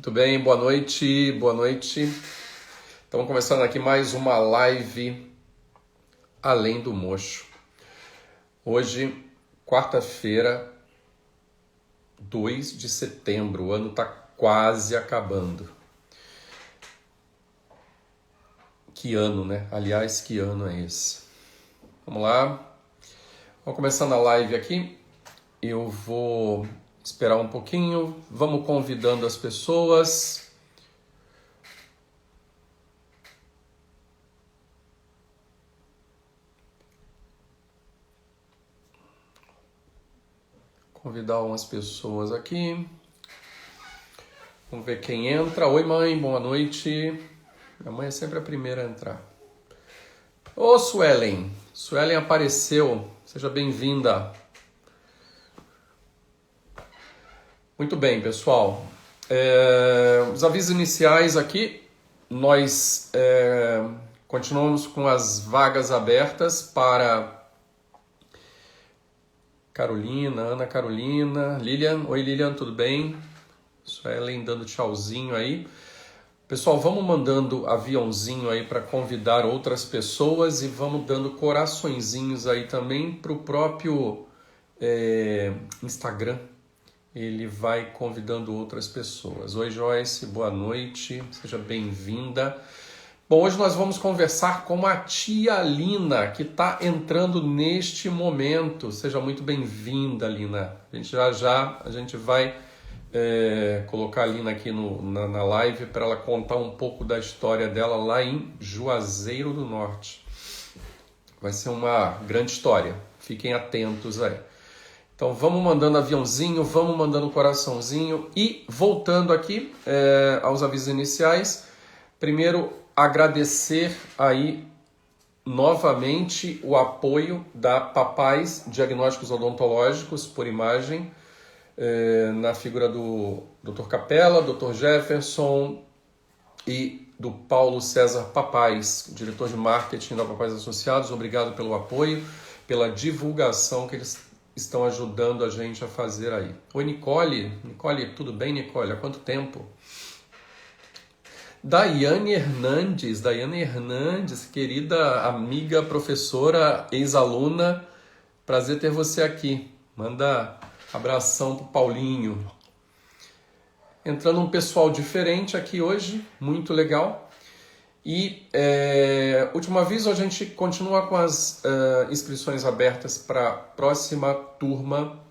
Muito bem, boa noite, boa noite. Estamos começando aqui mais uma live Além do Mocho. Hoje, quarta-feira, 2 de setembro, o ano está quase acabando. Que ano, né? Aliás, que ano é esse? Vamos lá. Vamos começando a live aqui. Eu vou esperar um pouquinho. Vamos convidando as pessoas. Convidar umas pessoas aqui. Vamos ver quem entra. Oi, mãe, boa noite. Minha mãe é sempre a primeira a entrar. Ô, Suelen. Suelen apareceu. Seja bem-vinda. Muito bem, pessoal. Os avisos iniciais aqui. Nós continuamos com as vagas abertas para Carolina, Ana Carolina, Lilian. Oi, Lilian, tudo bem? Suelen dando tchauzinho aí. Pessoal, vamos mandando aviãozinho aí para convidar outras pessoas e vamos dando coraçõezinhos aí também para o próprio Instagram. Ele vai convidando outras pessoas. Oi, Joyce, boa noite, seja bem-vinda. Bom, hoje nós vamos conversar com a tia Lina, que está entrando neste momento. Seja muito bem-vinda, Lina. A gente vai colocar a Lina aqui na live para ela contar um pouco da história dela lá em Juazeiro do Norte. Vai ser uma grande história. Fiquem atentos aí. Então vamos mandando aviãozinho, vamos mandando coraçãozinho e voltando aqui aos avisos iniciais. Primeiro, agradecer aí novamente o apoio da Papais Diagnósticos Odontológicos por imagem, na figura do Dr. Capella, Dr. Jefferson e do Paulo César Papais, diretor de marketing da Papais Associados. Obrigado pelo apoio, pela divulgação que eles estão ajudando a gente a fazer aí. Oi, Nicole. Nicole, tudo bem, Nicole? Há quanto tempo? Daiane Hernandes, querida amiga, professora, ex-aluna, prazer ter você aqui. Manda abração pro Paulinho. Entrando um pessoal diferente aqui hoje, muito legal. E, último aviso, a gente continua com as inscrições abertas para a próxima turma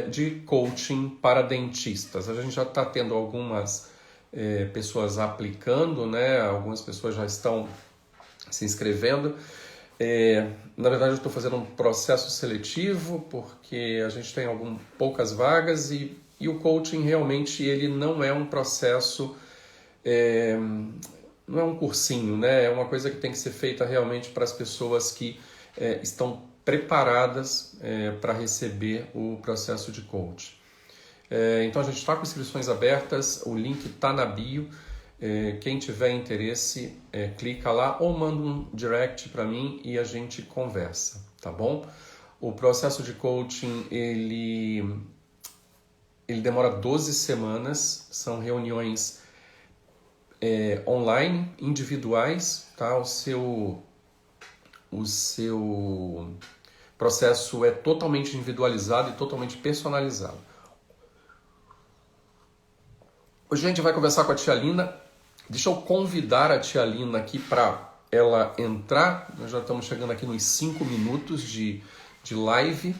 de coaching para dentistas. A gente já está tendo algumas pessoas aplicando, né? Algumas pessoas já estão se inscrevendo. Na verdade, eu estou fazendo um processo seletivo porque a gente tem poucas vagas e o coaching realmente ele não é um processo, não é um cursinho, né? É uma coisa que tem que ser feita realmente para as pessoas que estão preparadas para receber o processo de coaching. Então a gente está com inscrições abertas, o link está na bio. Quem tiver interesse, clica lá ou manda um direct para mim e a gente conversa, tá bom? O processo de coaching, ele demora 12 semanas, são reuniões online, individuais, tá? O seu processo é totalmente individualizado e totalmente personalizado. Hoje a gente vai conversar com a tia Lina. Deixa eu convidar a tia Lina aqui para ela entrar. Nós já estamos chegando aqui nos 5 minutos de live.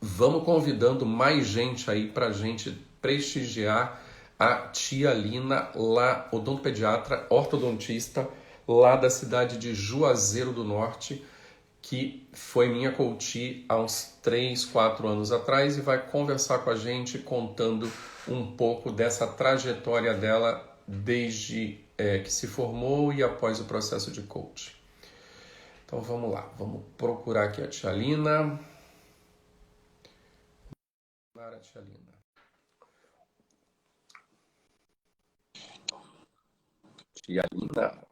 Vamos convidando mais gente aí para a gente prestigiar a tia Lina, lá, odontopediatra, ortodontista, lá da cidade de Juazeiro do Norte, que foi minha coach há uns 3, 4 anos atrás e vai conversar com a gente contando um pouco dessa trajetória dela desde que se formou e após o processo de coach. Então vamos lá, vamos procurar aqui a tia Lina. Tia Lina. Tia Lina.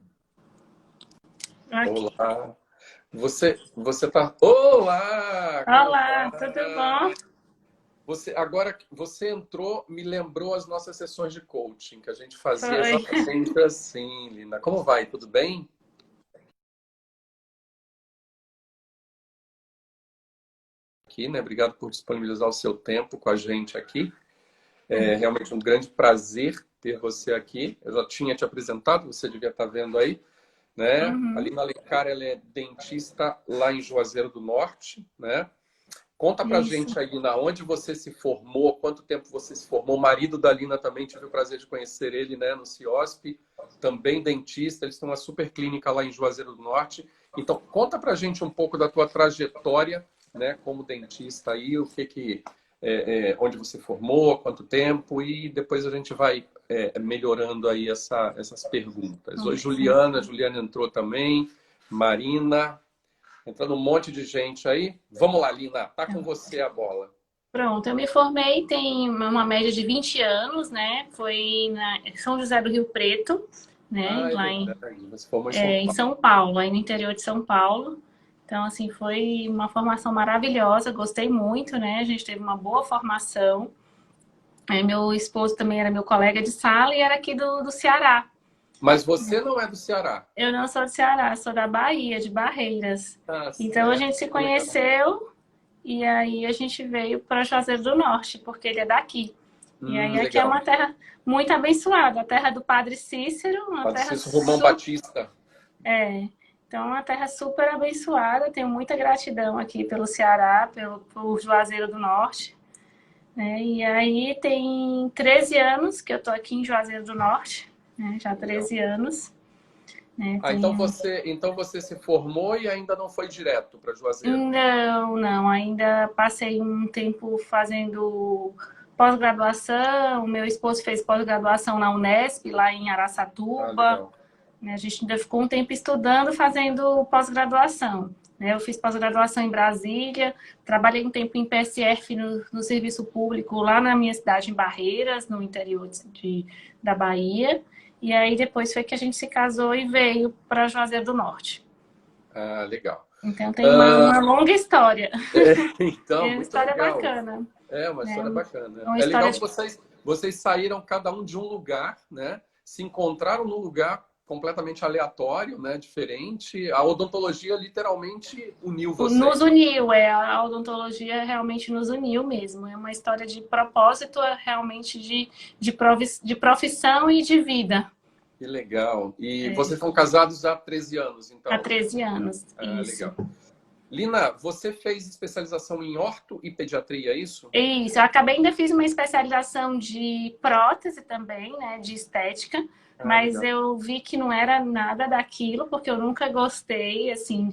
Aqui. Olá. Você tá... Olá! Olá, tudo bom? Agora que você entrou, me lembrou as nossas sessões de coaching, que a gente fazia Foi. exatamente assim, Lina. Como vai? Tudo bem? Aqui, né? Obrigado por disponibilizar o seu tempo com a gente aqui. É realmente um grande prazer ter você aqui. Eu já tinha te apresentado, você devia estar vendo aí, né? A Uhum. Lina Alencar, ela é dentista lá em Juazeiro do Norte, né? Conta pra Isso. gente aí, na onde você se formou, quanto tempo você se formou. O marido da Lina também tive o prazer de conhecer ele, né, no CIOSP, também dentista, eles têm uma super clínica lá em Juazeiro do Norte. Então, conta pra gente um pouco da tua trajetória, né, como dentista aí, o que que onde você formou, quanto tempo, e depois a gente vai melhorando aí essas perguntas. Oi, Sim. Juliana entrou também, Marina, entrando um monte de gente aí. Vamos lá, Lina, tá com você a bola. Pronto, eu me formei tem uma média de 20 anos, né? Foi na São José do Rio Preto, né? Ah, é Lá verdade. Você formou em São em Paulo. São Paulo, aí no interior de São Paulo. Então, assim, foi uma formação maravilhosa, gostei muito, né? A gente teve uma boa formação. Aí, meu esposo também era meu colega de sala e era aqui do Ceará. Mas você não é do Ceará. Eu não sou do Ceará, sou da Bahia, de Barreiras. Tá Então, a certo. gente se Que legal. conheceu e aí a gente veio para Juazeiro do Norte, porque ele é daqui. E aí aqui é Legal. uma terra muito abençoada, a terra do Padre Cícero, uma Padre terra Cícero Romão Batista. então uma terra super abençoada. Tenho muita gratidão aqui pelo Ceará, por Juazeiro do Norte, né? E aí tem 13 anos que eu tô aqui em Juazeiro do Norte, né? Já Legal. 13 anos, né? Ah, então você se formou e ainda não foi direto para Juazeiro. Não, não, ainda passei um tempo fazendo pós-graduação. Meu esposo fez pós-graduação na Unesp, lá em Ah, Araçatuba, legal. né? A gente ainda ficou um tempo estudando, fazendo pós-graduação, né? Eu fiz pós-graduação em Brasília, trabalhei um tempo em PSF no serviço público lá na minha cidade, em Barreiras, no interior da Bahia. E aí depois foi que a gente se casou e veio para Juazeiro do Norte. Ah, legal. Então tem uma Ah, longa história. então, É uma muito história legal. bacana, É uma né? história bacana. Uma É história legal que de... vocês saíram cada um de um lugar, né? Se encontraram num lugar completamente aleatório, né? Diferente. A odontologia literalmente uniu Nos vocês. uniu, a odontologia realmente nos uniu mesmo. É uma história de propósito, realmente de profissão e de vida. Que legal. E vocês são casados há 13 anos, Há então. 13 anos, Ah, isso. legal. Lina, você fez especialização em orto e pediatria, é isso? Isso, eu acabei ainda fiz uma especialização de prótese também, né, de estética, Ah, mas legal. eu vi que não era nada daquilo, porque eu nunca gostei, assim,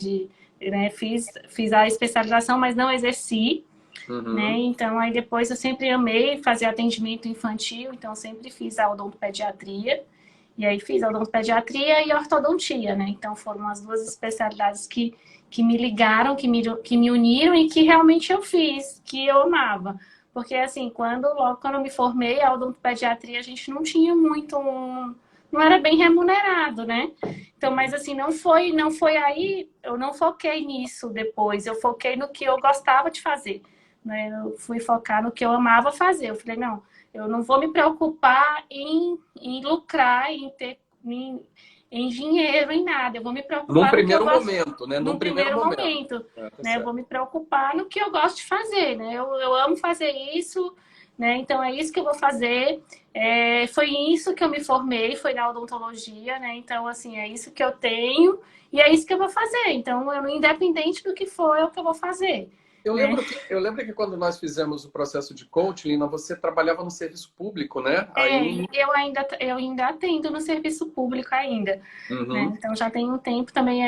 né, fiz a especialização, mas não exerci, né, Uhum. então aí depois eu sempre amei fazer atendimento infantil, então eu sempre fiz a odontopediatria, e aí fiz a odontopediatria e ortodontia, né, então foram as duas especialidades que me ligaram, que me uniram e que realmente eu fiz, que eu amava. Porque, assim, logo quando eu me formei, a odontopediatria, a gente não tinha muito não era bem remunerado, né? Então, mas assim, não foi aí, eu não foquei nisso depois, eu foquei no que eu gostava de fazer, né? Eu fui focar no que eu amava fazer. Eu falei, não, eu não vou me preocupar em lucrar, em dinheiro, em nada. Eu vou me Num preocupar no que eu primeiro gosto momento, né? num Num primeiro primeiro momento. momento, Ah, tá né? Eu vou certo. me preocupar no que eu gosto de fazer, né? Eu amo fazer isso, né? Então é isso que eu vou fazer. Foi isso que eu me formei, foi na odontologia, né? Então, assim, é isso que eu tenho e é isso que eu vou fazer. Então, independente do que for, é o que eu vou fazer, Eu né? lembro que quando nós fizemos o processo de coaching, Lina, você trabalhava no serviço público, né? Aí, Eu ainda atendo no serviço público ainda, né? uhum, Então já tem um tempo também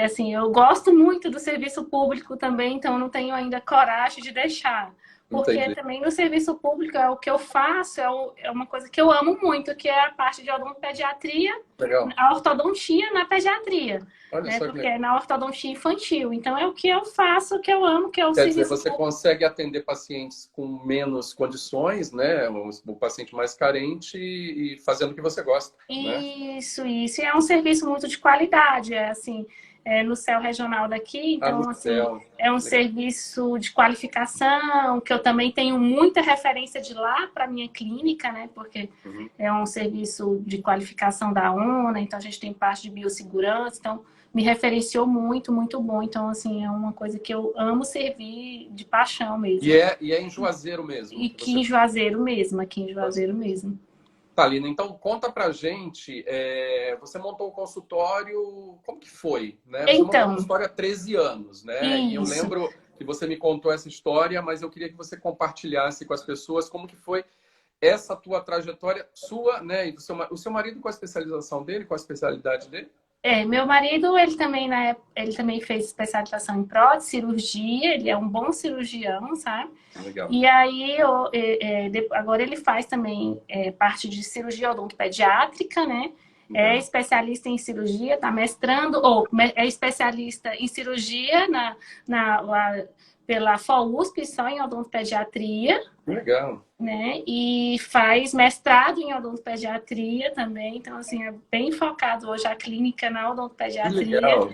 assim, eu gosto muito do serviço público também, então eu não tenho ainda coragem de deixar. Porque entendi. também no serviço público é o que eu faço, é uma coisa que eu amo muito, que é a parte de odontopediatria, Legal. a ortodontia na pediatria, Olha né? só que Porque é legal. na ortodontia infantil. Então é o que eu faço, o que eu amo, que é o Quer dizer, serviço você público. consegue atender pacientes com menos condições, né? O paciente mais carente e fazendo o que você gosta, né? Isso. E é um serviço muito de qualidade, é assim, no CEL regional daqui, então, no assim, CEL. é um serviço de qualificação, que eu também tenho muita referência de lá para minha clínica, né? Porque é um serviço de qualificação da ONA, então a gente tem parte de biossegurança, então me referenciou muito, muito bom. Então, assim, é uma coisa que eu amo servir de paixão mesmo. E é em Juazeiro mesmo? E aqui em Juazeiro mesmo, aqui em Juazeiro mesmo. Tá, Lina, então conta pra gente, você montou o consultório, como que foi? Né? Você montou o consultório há 13 anos, né? Isso. E eu lembro que você me contou essa história, mas eu queria que você compartilhasse com as pessoas como que foi essa tua trajetória sua, né? E o seu marido, qual a especialização dele, qual a especialidade dele? Meu marido, ele também fez especialização em prótese, cirurgia, ele é um bom cirurgião, sabe? Legal. E aí, agora ele faz também parte de cirurgia odontopediátrica, né? É especialista em cirurgia, está mestrando, ou é especialista em cirurgia pela FOUSP, só em odontopediatria. Legal. Né? E faz mestrado em odontopediatria também, então assim, é bem focado hoje a clínica na odontopediatria. Que legal.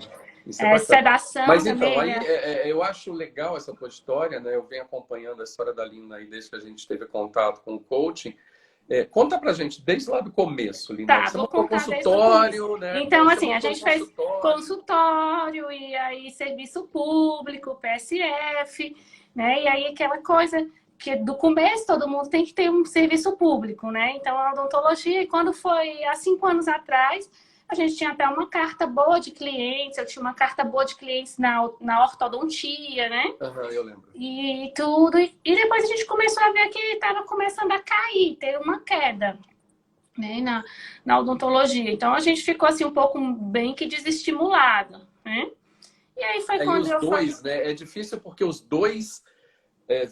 Isso é sedação. Mas também, então, aí eu acho legal essa tua história, né? Eu venho acompanhando a história da Lina aí desde que a gente teve contato com o coaching. Conta pra gente, desde lá do começo, Lina. Tá, você vou montou contar consultório, né? Então, assim, a gente fez consultório e aí serviço público, PSF, né? E aí aquela coisa que do começo todo mundo tem que ter um serviço público, né? Então, a odontologia, e quando foi há 5 anos atrás, a gente tinha até uma carta boa de clientes, eu tinha uma carta boa de clientes na ortodontia, né? Eu lembro. E tudo. E depois a gente começou a ver que estava começando a cair, ter uma queda, né, na odontologia. Então a gente ficou assim um pouco bem que desestimulado, né? E aí foi quando os dois, né? É difícil porque os dois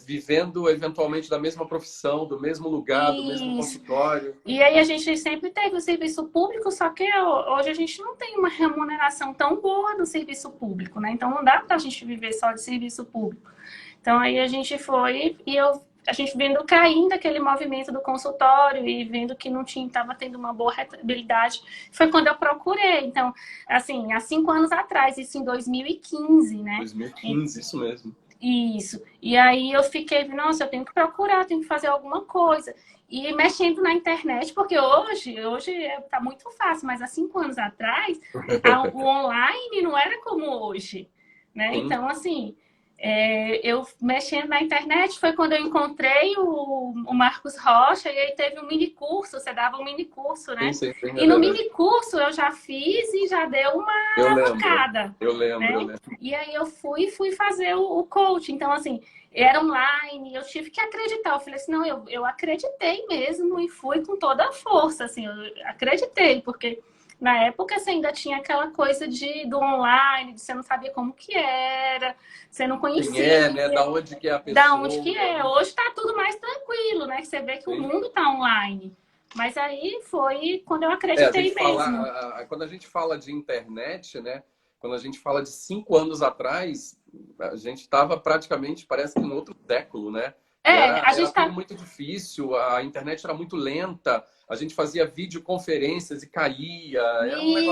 vivendo eventualmente da mesma profissão, do mesmo lugar, do mesmo consultório. E aí a gente sempre teve o serviço público, só que hoje a gente não tem uma remuneração tão boa do serviço público, né? Então não dá pra gente viver só de serviço público. Então aí a gente foi e a gente vendo caindo aquele movimento do consultório e vendo que não estava tendo uma boa rentabilidade, foi quando eu procurei. Então, assim, há 5 anos atrás, isso em 2015, né? 2015, isso mesmo. Isso. E aí eu fiquei, nossa, eu tenho que procurar, eu tenho que fazer alguma coisa. E mexendo na internet, porque hoje tá muito fácil, mas há 5 anos atrás, o online não era como hoje, né? Então, assim, eu mexendo na internet foi quando eu encontrei o Marcos Rocha e aí teve um mini curso, você dava um mini curso, né? Sim, e no mini curso eu já fiz e já deu uma alavancada. Eu lembro. E aí eu fui fazer o coaching. Então, assim, era online, eu tive que acreditar. Eu falei assim, não, eu acreditei mesmo e fui com toda a força, assim, eu acreditei, porque na época você ainda tinha aquela coisa do online, de você não sabia como que era, você não conhecia. Né? Da onde que é a pessoa. Da onde que é. Hoje tá tudo mais tranquilo, né? Que você vê que o mundo tá online. Mas aí foi quando eu acreditei mesmo. Quando a gente fala de internet, né? Quando a gente fala de 5 anos atrás, a gente estava praticamente, parece que no outro século, né? Era tudo muito difícil, a internet era muito lenta, a gente fazia videoconferências e caía.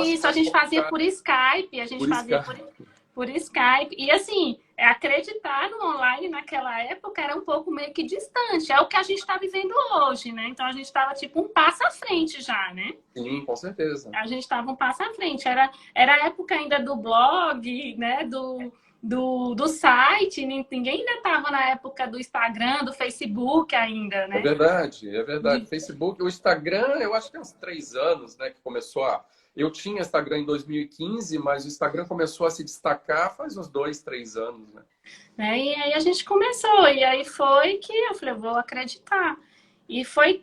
Isso, a gente fazia por Skype, por Skype. E assim, acreditar no online naquela época era um pouco meio que distante. É o que a gente está vivendo hoje, né? Então a gente estava tipo um passo à frente já, né? Sim, com certeza. A gente estava um passo à frente. Era a época ainda do blog, né? Do site, ninguém ainda estava na época do Instagram, do Facebook ainda, né? É verdade. Facebook, o Instagram, eu acho que tem uns 3 anos, né, que começou a... Eu tinha Instagram em 2015, mas o Instagram começou a se destacar faz uns 2, 3 anos, né? E aí a gente começou, e aí foi que eu falei, eu vou acreditar. E foi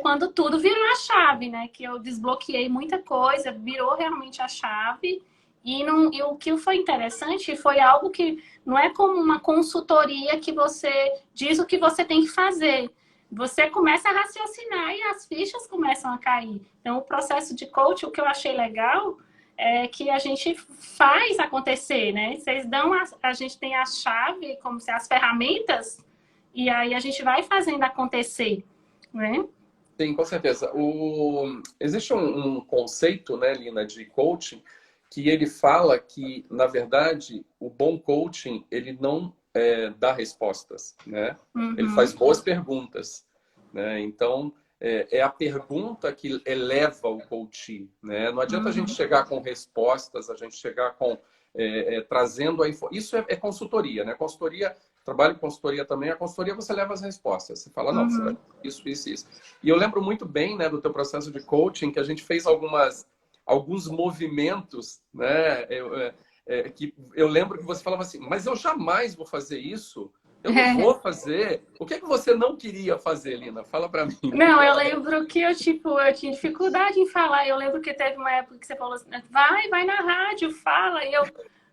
quando tudo virou a chave, né? Que eu desbloqueei muita coisa, virou realmente a chave. E o que foi interessante foi algo que não é como uma consultoria que você diz o que você tem que fazer. Você começa a raciocinar e as fichas começam a cair. Então, o processo de coaching, o que eu achei legal é que a gente faz acontecer, né? Vocês dão, a gente tem a chave, como se as ferramentas, e aí a gente vai fazendo acontecer, né? Sim, com certeza. Existe um conceito, né, Lina, de coaching, que ele fala que, na verdade, o bom coaching, ele não dá respostas, né? Ele faz boas perguntas, né? Então, é a pergunta que eleva o coaching, né? Não adianta a gente chegar com respostas, a gente chegar com trazendo a informação. Isso é consultoria, né? Consultoria, trabalho com consultoria também. A consultoria você leva as respostas. Você fala, não, você vai isso, isso, isso. E eu lembro muito bem, né, do teu processo de coaching, que a gente fez alguns movimentos, né? Que eu lembro que você falava assim, mas eu jamais vou fazer isso. Eu não vou fazer. O que você não queria fazer, Lina? Fala pra mim. Não, eu lembro que eu tinha dificuldade em falar. Eu lembro que teve uma época que você falou assim, vai na rádio, fala. E eu,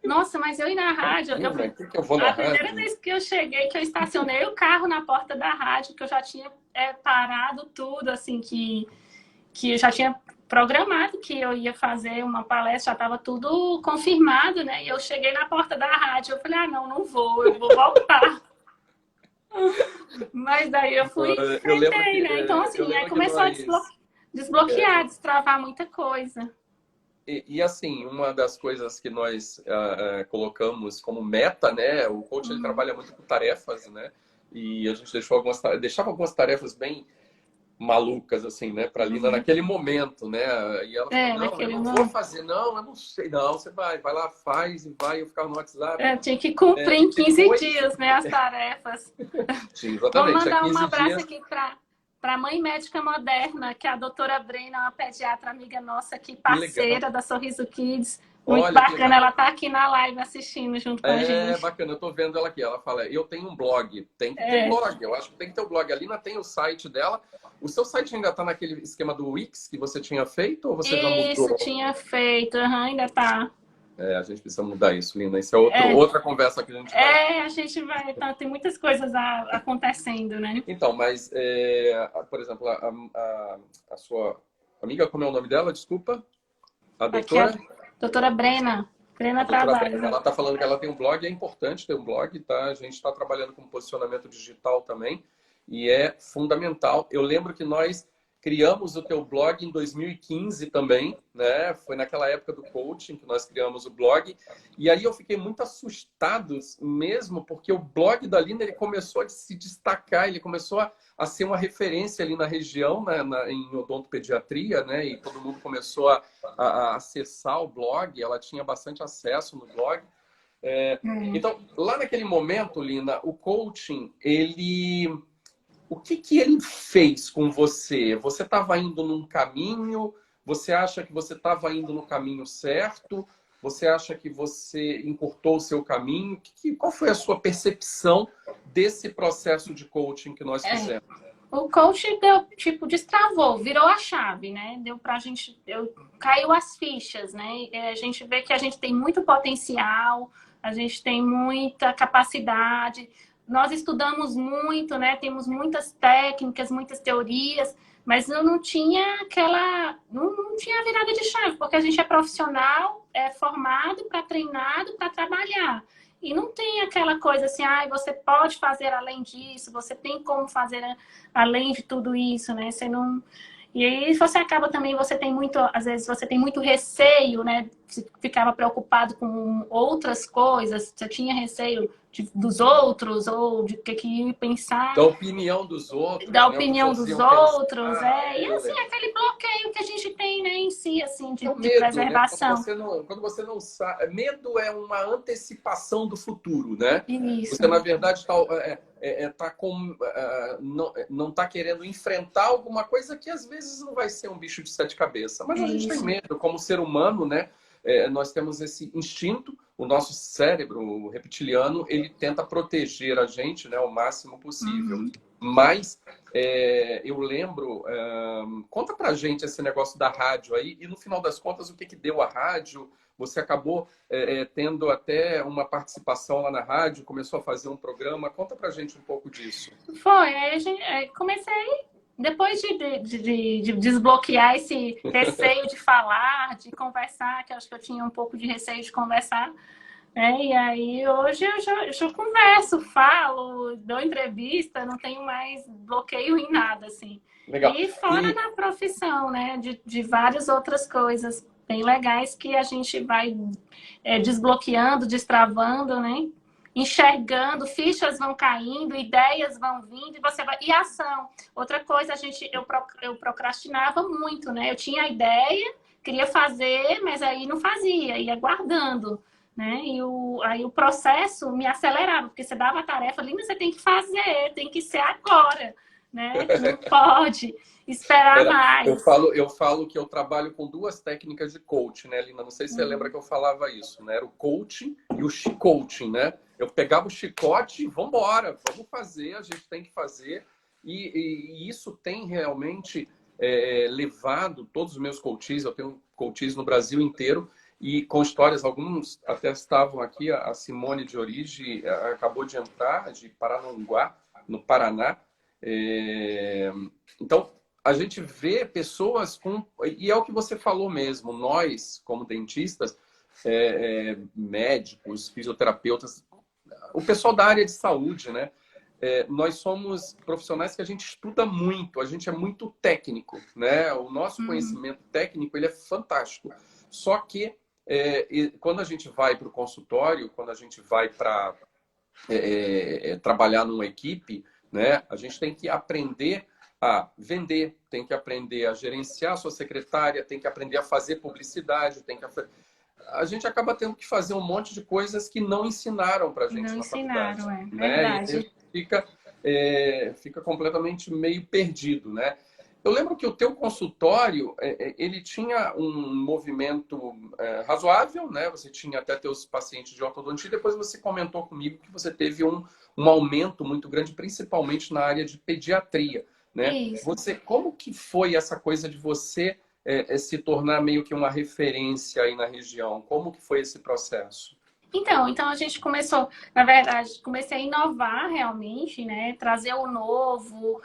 nossa, mas eu ir na rádio. Eu vou na a primeira rádio? vez que eu cheguei, que eu estacionei o carro na porta da rádio, que eu já tinha parado tudo, assim, que eu já tinha programado que eu ia fazer uma palestra, já estava tudo confirmado, né? E eu cheguei na porta da rádio, eu falei, não vou, eu vou voltar. Mas daí eu fui e enfrentei, né? Então, assim, aí começou a desbloquear, destravar muita coisa. E assim, uma das coisas que nós colocamos como meta, né? O coach ele trabalha muito com tarefas, né? E a gente deixava algumas tarefas bem malucas, assim, né? Para Lina naquele momento, né? E ela falou, não, eu não vou fazer, não, eu não sei. Não, você vai lá, faz e vai. Eu ficava no WhatsApp. Tinha que cumprir em 15 dias, né? As tarefas. Sim, exatamente. Vou mandar um abraço aqui para a mãe médica moderna, que é a doutora Brena, uma pediatra amiga nossa aqui, parceira da Sorriso Kids. Muito bacana, ela tá aqui na live assistindo junto com a gente. É bacana, eu tô vendo ela aqui. Ela fala, eu tenho um blog. Tem que ter blog, eu acho que tem que ter o blog. A Lina tem o site dela. O seu site ainda tá naquele esquema do Wix que você tinha feito ou você já mudou? Isso, tinha feito, ainda tá. A gente precisa mudar isso, Lina. Isso é outra conversa que a gente vai. A gente vai. Tem muitas coisas acontecendo, né? Então, mas, por exemplo, a sua amiga, como é o nome dela? Desculpa. A doutora? Doutora Brena. Brena Tavares. Ela está falando que ela tem um blog, é importante ter um blog, tá? A gente está trabalhando com posicionamento digital também e é fundamental. Eu lembro que nós criamos o teu blog em 2015 também, né? Foi naquela época do coaching que nós criamos o blog. E aí eu fiquei muito assustado mesmo, porque o blog da Lina, ele começou a se destacar, ele começou a ser uma referência ali na região, né? Em odontopediatria, né? E todo mundo começou a acessar o blog, ela tinha bastante acesso no blog. Então, lá naquele momento, Lina, o coaching, o que ele fez com você? Você estava indo num caminho? Você acha que você estava indo no caminho certo? Você acha que você encurtou o seu caminho? Qual foi a sua percepção desse processo de coaching que nós fizemos? O coaching destravou, virou a chave, né? Deu pra gente, caiu as fichas, né? A gente vê que a gente tem muito potencial, a gente tem muita capacidade. Nós estudamos muito, né? Temos muitas técnicas, muitas teorias, mas não tinha não tinha virada de chave, porque a gente é profissional, é formado para treinado para trabalhar. E não tem aquela coisa assim, você pode fazer além disso, você tem como fazer além de tudo isso, né? Você não... E aí você acaba também, às vezes você tem muito receio, né? Você ficava preocupado com outras coisas, você tinha receio dos outros, ou de que ia pensar. Da opinião dos outros. Da opinião dos outros, E assim, aquele bloqueio que a gente tem, né, em si, assim, de medo, preservação. Né? Quando você não sabe... Medo é uma antecipação do futuro, né? Isso. Você, na verdade, não está querendo enfrentar alguma coisa que, às vezes, não vai ser um bicho de sete cabeças. Mas a gente tem medo, como ser humano, né? Nós temos esse instinto, o nosso cérebro o reptiliano, ele tenta proteger a gente, né, o máximo possível. Mas eu lembro, conta pra gente esse negócio da rádio aí, e no final das contas, o que deu a rádio? Você acabou tendo até uma participação lá na rádio, começou a fazer um programa. Conta pra gente um pouco disso. Foi, aí comecei... Depois de desbloquear esse receio de falar, de conversar, que eu acho que eu tinha um pouco de receio de conversar, né? E aí hoje eu já converso, falo, dou entrevista, não tenho mais bloqueio em nada, assim. Legal. E fora da profissão, né? De várias outras coisas bem legais que a gente vai desbloqueando, destravando, né? Enxergando, fichas vão caindo, ideias vão vindo e você vai. E ação. Outra coisa, eu procrastinava muito, né? Eu tinha a ideia, queria fazer, mas aí não fazia, ia guardando, né? Aí o processo me acelerava, porque você dava a tarefa, Lina, você tem que fazer, tem que ser agora, né? Não pode esperar mais. Eu falo que eu trabalho com duas técnicas de coaching, né, Lina? Não sei se você lembra que eu falava isso, né? Era o coaching e o chicoaching, né? Eu pegava o chicote e vambora, vamos fazer, a gente tem que fazer. E isso tem realmente levado todos os meus coaches, eu tenho coaches no Brasil inteiro, e com histórias, alguns até estavam aqui, a Simone de Origem acabou de entrar, de Paranaguá, no Paraná. Então, a gente vê pessoas com... E é o que você falou mesmo, nós, como dentistas, médicos, fisioterapeutas, o pessoal da área de saúde, né? Nós somos profissionais que a gente estuda muito, a gente é muito técnico, né? O nosso conhecimento técnico, ele é fantástico. Só que quando a gente vai para o consultório, quando a gente vai para trabalhar numa equipe, né? A gente tem que aprender a vender, tem que aprender a gerenciar a sua secretária, tem que aprender a fazer publicidade, a gente acaba tendo que fazer um monte de coisas que não ensinaram para a gente na faculdade. Não ensinaram, né? verdade. E fica completamente meio perdido, né? Eu lembro que o teu consultório, ele tinha um movimento razoável, né? Você tinha até teus pacientes de ortodontia, depois você comentou comigo que você teve um aumento muito grande, principalmente na área de pediatria, né? Isso. Como que foi essa coisa de você se tornar meio que uma referência aí na região? Como que foi esse processo? Então a gente começou, na verdade, comecei a inovar realmente, né? Trazer o novo,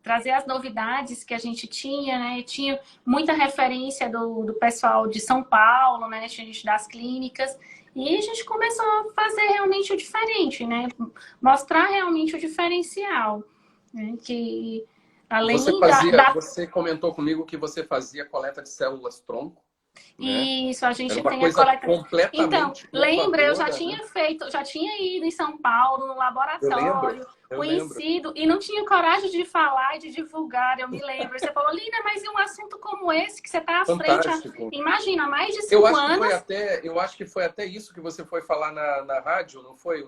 trazer as novidades que a gente tinha, né? Tinha muita referência do pessoal de São Paulo, né? Tinha gente das clínicas. E a gente começou a fazer realmente o diferente, né? Mostrar realmente o diferencial, né? Que além Você comentou comigo que você fazia coleta de células-tronco, né? Isso, a gente Era uma tem a coisa coleta. Então, completamente lembra, eu já inovadora, tinha né? feito, já tinha ido em São Paulo, no laboratório, Eu lembro. conhecido, e não tinha coragem de falar e de divulgar, eu me lembro. Você falou, Lina, mas e um assunto como esse, que você está à frente, Fantástico. imagina, há mais de 5 anos. Eu acho que foi até isso que você foi falar na rádio, não foi?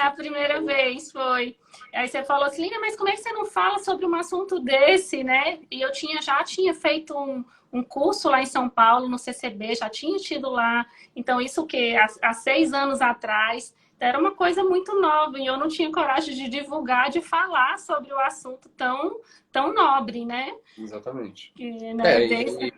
A primeira vez foi. Aí você falou assim, Lina, mas como é que você não fala sobre um assunto desse, né? E eu já tinha feito um curso lá em São Paulo, no CCB, já tinha tido lá. Então, isso o quê? Há 6 anos atrás. Era uma coisa muito nova e eu não tinha coragem de divulgar, de falar sobre o assunto tão nobre, né? Exatamente. Né?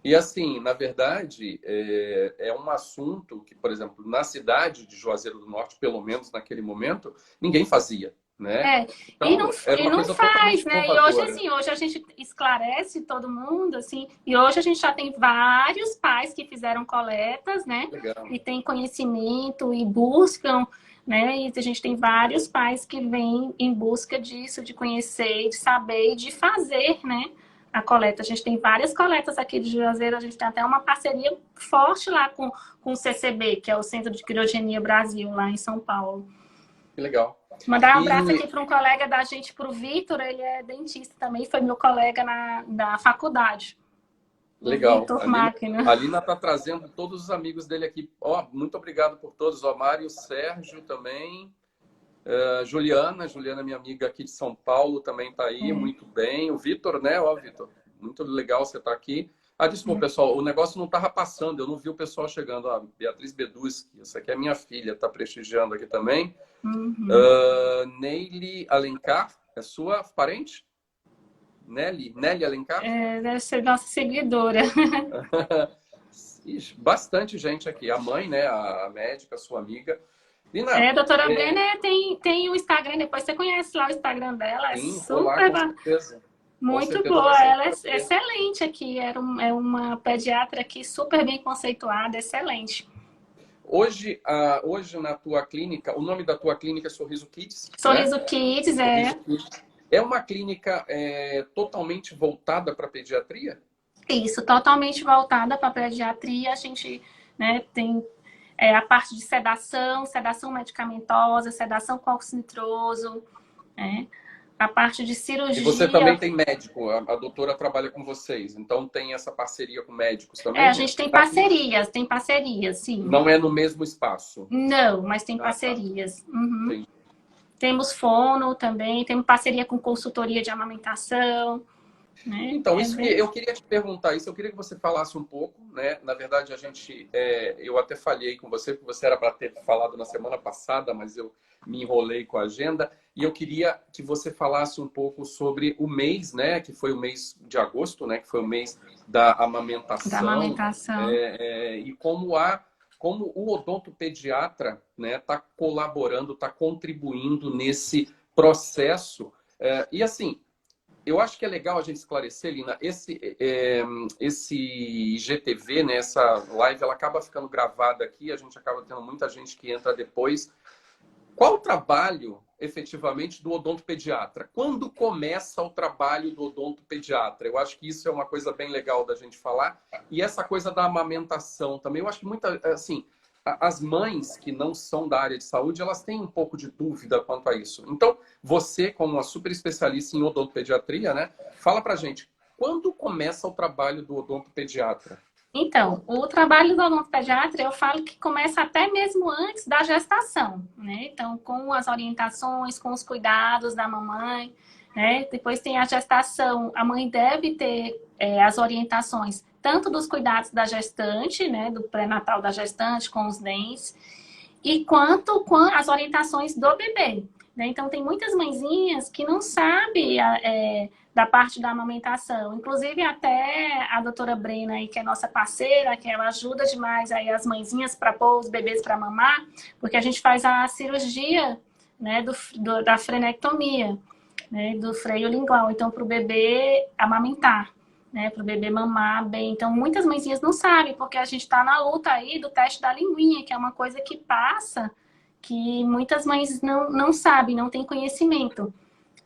E assim, na verdade, é um assunto que, por exemplo, na cidade de Juazeiro do Norte, pelo menos naquele momento, ninguém fazia, né? Então, e não faz, né? E hoje, inovadora. assim, hoje a gente esclarece todo mundo, assim, e hoje a gente já tem vários pais que fizeram coletas, né? Legal. E tem conhecimento e buscam, né? E a gente tem vários pais que vêm em busca disso, de conhecer, de saber e de fazer, né? A coleta. A gente tem várias coletas aqui de Juazeiro, a gente tem até uma parceria forte lá com o CCB, que é o Centro de Criogenia Brasil, lá em São Paulo. Que legal. Mandar um abraço aqui para um colega da gente, para o Vitor, ele é dentista também, foi meu colega na faculdade. Legal. Vitor A Lina está trazendo todos os amigos dele aqui. Muito obrigado por todos. Mário, Sérgio também. Juliana, minha amiga aqui de São Paulo, também está aí, muito bem. O Vitor, né? Vitor, muito legal você estar aqui. Desculpa, pessoal, o negócio não estava passando, eu não vi o pessoal chegando. Beatriz Beduski, essa aqui é minha filha, está prestigiando aqui também. Neily Alencar, é sua parente? Nelly Alencar? Deve ser nossa seguidora. Ixi, bastante gente aqui. A mãe, né? A médica, sua amiga. Lina, doutora Brenner tem o Instagram, depois você conhece lá o Instagram dela, sim, super com certeza. muito boa, ela é excelente aqui, é uma pediatra aqui super bem conceituada, excelente. Hoje na tua clínica, o nome da tua clínica é Sorriso Kids? Sorriso né? Kids, Sorriso Kids. É uma clínica totalmente voltada para pediatria? Isso, totalmente voltada para a pediatria. A gente, né, tem a parte de sedação, sedação medicamentosa, sedação com óxido nitroso, né? A parte de E você também cirurgia. tem médico, a doutora trabalha com vocês, então tem essa parceria com médicos A também? gente tem parcerias, sim. Não é no mesmo espaço. Não, mas tem Ah, tá. parcerias. Uhum. Entendi. Temos fono também, temos parceria com consultoria de amamentação, né? Então, É isso que bem... eu queria te perguntar, isso eu queria que você falasse um pouco, né? Na verdade, eu até falhei com você, porque você era para ter falado na semana passada, mas eu me enrolei com a agenda, e eu queria que você falasse um pouco sobre o mês, né? Que foi o mês de agosto, né? Que foi o mês da Da amamentação, amamentação. e como o odontopediatra, né? Está colaborando, está contribuindo nesse processo. E assim, eu acho que é legal a gente esclarecer, Lina, esse GTV, né, essa live, ela acaba ficando gravada aqui, a gente acaba tendo muita gente que entra depois. Qual o trabalho, efetivamente, do odontopediatra? Quando começa o trabalho do odontopediatra? Eu acho que isso é uma coisa bem legal da gente falar. E essa coisa da amamentação também, eu acho que assim, as mães que não são da área de saúde, elas têm um pouco de dúvida quanto a isso. Então, você, como uma super especialista em odontopediatria, né, fala pra gente, quando começa o trabalho do odontopediatra? Então, o trabalho do odontopediatra, eu falo que começa até mesmo antes da gestação, né? Então, com as orientações, com os cuidados da mamãe, né? Depois tem a gestação, a mãe deve ter as orientações, tanto dos cuidados da gestante, né? Do pré-natal da gestante, com os dentes, e quanto com as orientações do bebê, né? Então, tem muitas mãezinhas que não sabem da parte da amamentação. Inclusive, até a doutora Brena, aí, que é nossa parceira, que ela ajuda demais aí as mãezinhas para pôr os bebês para mamar, porque a gente faz a cirurgia, né, da frenectomia, né, do freio lingual. Então, para o bebê amamentar, né, para o bebê mamar bem. Então, muitas mãezinhas não sabem, porque a gente está na luta aí do teste da linguinha, que é uma coisa que passa, que muitas mães não sabem, não têm conhecimento.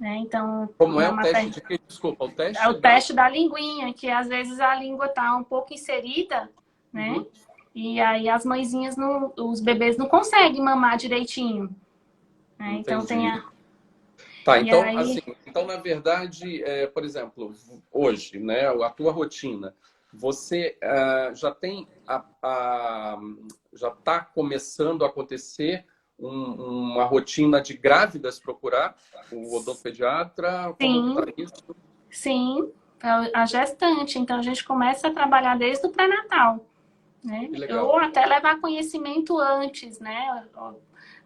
Né? Então, Como é o teste de quê? Desculpa, o é o teste da... teste da linguinha, que às vezes a língua está um pouco inserida, né? Uhum. E aí as mãezinhas, os bebês não conseguem mamar direitinho. Né? Então tem Entendi. a. Tá, E então, assim, aí. então, na verdade, por exemplo, hoje, né, a tua rotina, você já tem já está começando a acontecer uma rotina de grávidas procurar o odontopediatra? Como que está Sim, isso? sim, a gestante. Então a gente começa a trabalhar desde o pré-natal. Né? Que Ou legal. até levar conhecimento antes, né?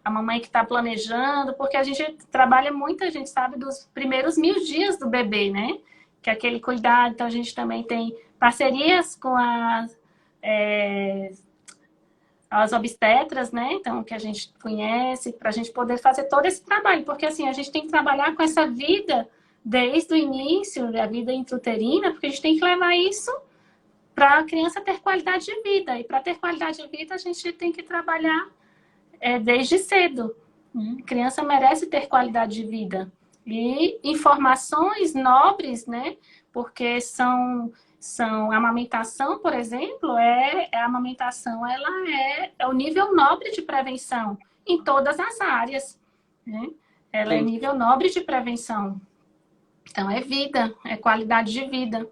A mamãe que está planejando, porque a gente trabalha muito, a gente sabe dos primeiros 1.000 dias do bebê, né? Que é aquele cuidado. Então a gente também tem parcerias com as obstetras, né? Então que a gente conhece para a gente poder fazer todo esse trabalho, porque assim a gente tem que trabalhar com essa vida desde o início da vida intrauterina, porque a gente tem que levar isso para a criança ter qualidade de vida. E para ter qualidade de vida, a gente tem que trabalhar desde cedo. A criança merece ter qualidade de vida. E informações nobres, né? Porque a amamentação, por exemplo, a amamentação, ela é o nível nobre de prevenção em todas as áreas, né? Ela é Sim. nível nobre de prevenção. Então, é vida, é qualidade de vida.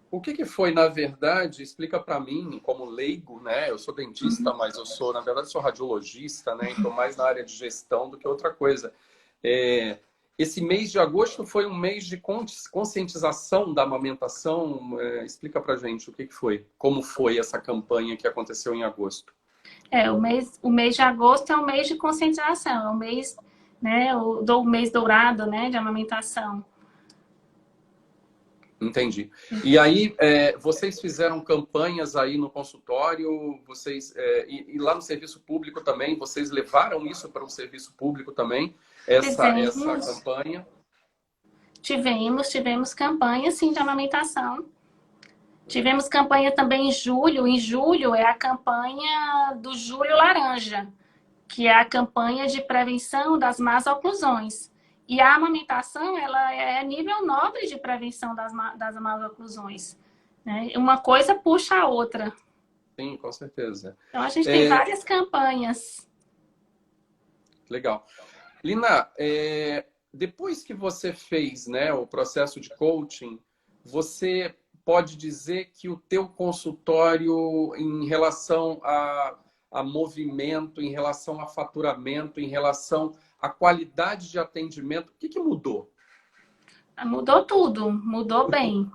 O que foi, na verdade, explica para mim, como leigo, né? Eu sou dentista, Uhum. mas na verdade, sou radiologista, né? Então, mais na área de gestão do que outra coisa. É, esse mês de agosto foi um mês de conscientização da amamentação. Explica para gente o que foi, como foi essa campanha que aconteceu em agosto. O mês de agosto é o mês de conscientização, é o mês, né, o mês dourado, né, de amamentação. Entendi. E aí, vocês fizeram campanhas aí no consultório, e lá no serviço público também, vocês levaram isso para o serviço público também, essa Fizemos, campanha? tivemos campanha, sim, de amamentação. Tivemos campanha também em julho. Em julho é a campanha do Julho Laranja, que é a campanha de prevenção das más oclusões. E a amamentação, ela é nível nobre de prevenção das más oclusões. né? Uma coisa puxa a outra. Sim, com certeza. Então, a gente tem várias campanhas. Legal. Lina, depois que você fez, né, o processo de coaching, você pode dizer que o teu consultório em relação a movimento, em relação a faturamento, em relação à qualidade de atendimento, o que que mudou? Mudou tudo, mudou bem.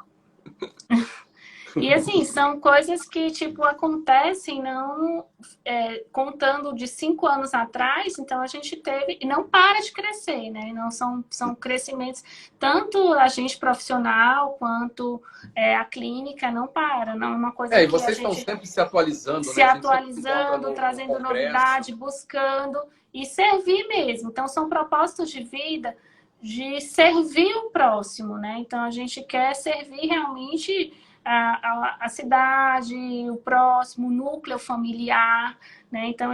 E assim, são coisas que, tipo, acontecem não contando de 5 anos atrás, então a gente teve, e não para de crescer, né? Não são crescimentos, tanto a gente profissional quanto a clínica não para, não é uma coisa E que a vocês estão gente sempre se atualizando, se né? A gente sempre se encontra atualizando, no trazendo congresso. novidade, buscando e servir mesmo. Então, são propósitos de vida de servir o próximo, né? Então, a gente quer servir realmente a cidade, o próximo, o núcleo familiar, né? Então,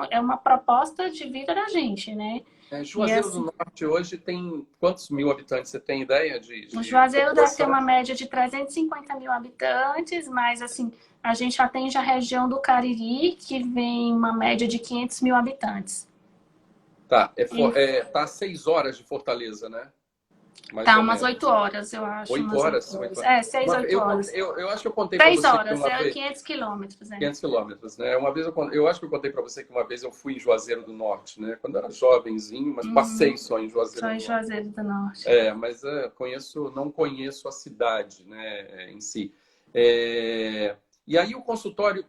é uma proposta de vida da gente, né? E Juazeiro do assim, Norte hoje tem quantos mil habitantes? Você tem ideia o de Juazeiro deve ter população? uma média de 350 mil habitantes, mas assim, a gente atende a região do Cariri, que vem uma média de 500 mil habitantes. Tá, tá a 6 horas de Fortaleza, né? Mais Tá, ou umas menos. 8 horas, eu acho. Oito Umas 8 horas? horas. 8 horas. 6, 8 horas. Eu acho que eu contei para 6 você que horas, uma é vez. 500 quilômetros, né? 500 quilômetros, né? Uma vez eu acho que eu contei para você que uma vez eu fui em Juazeiro do Norte, né? Quando eu era jovenzinho, mas passei só em Juazeiro Só do em Norte. Juazeiro do Norte. Mas não conheço a cidade, né, em si. E aí o consultório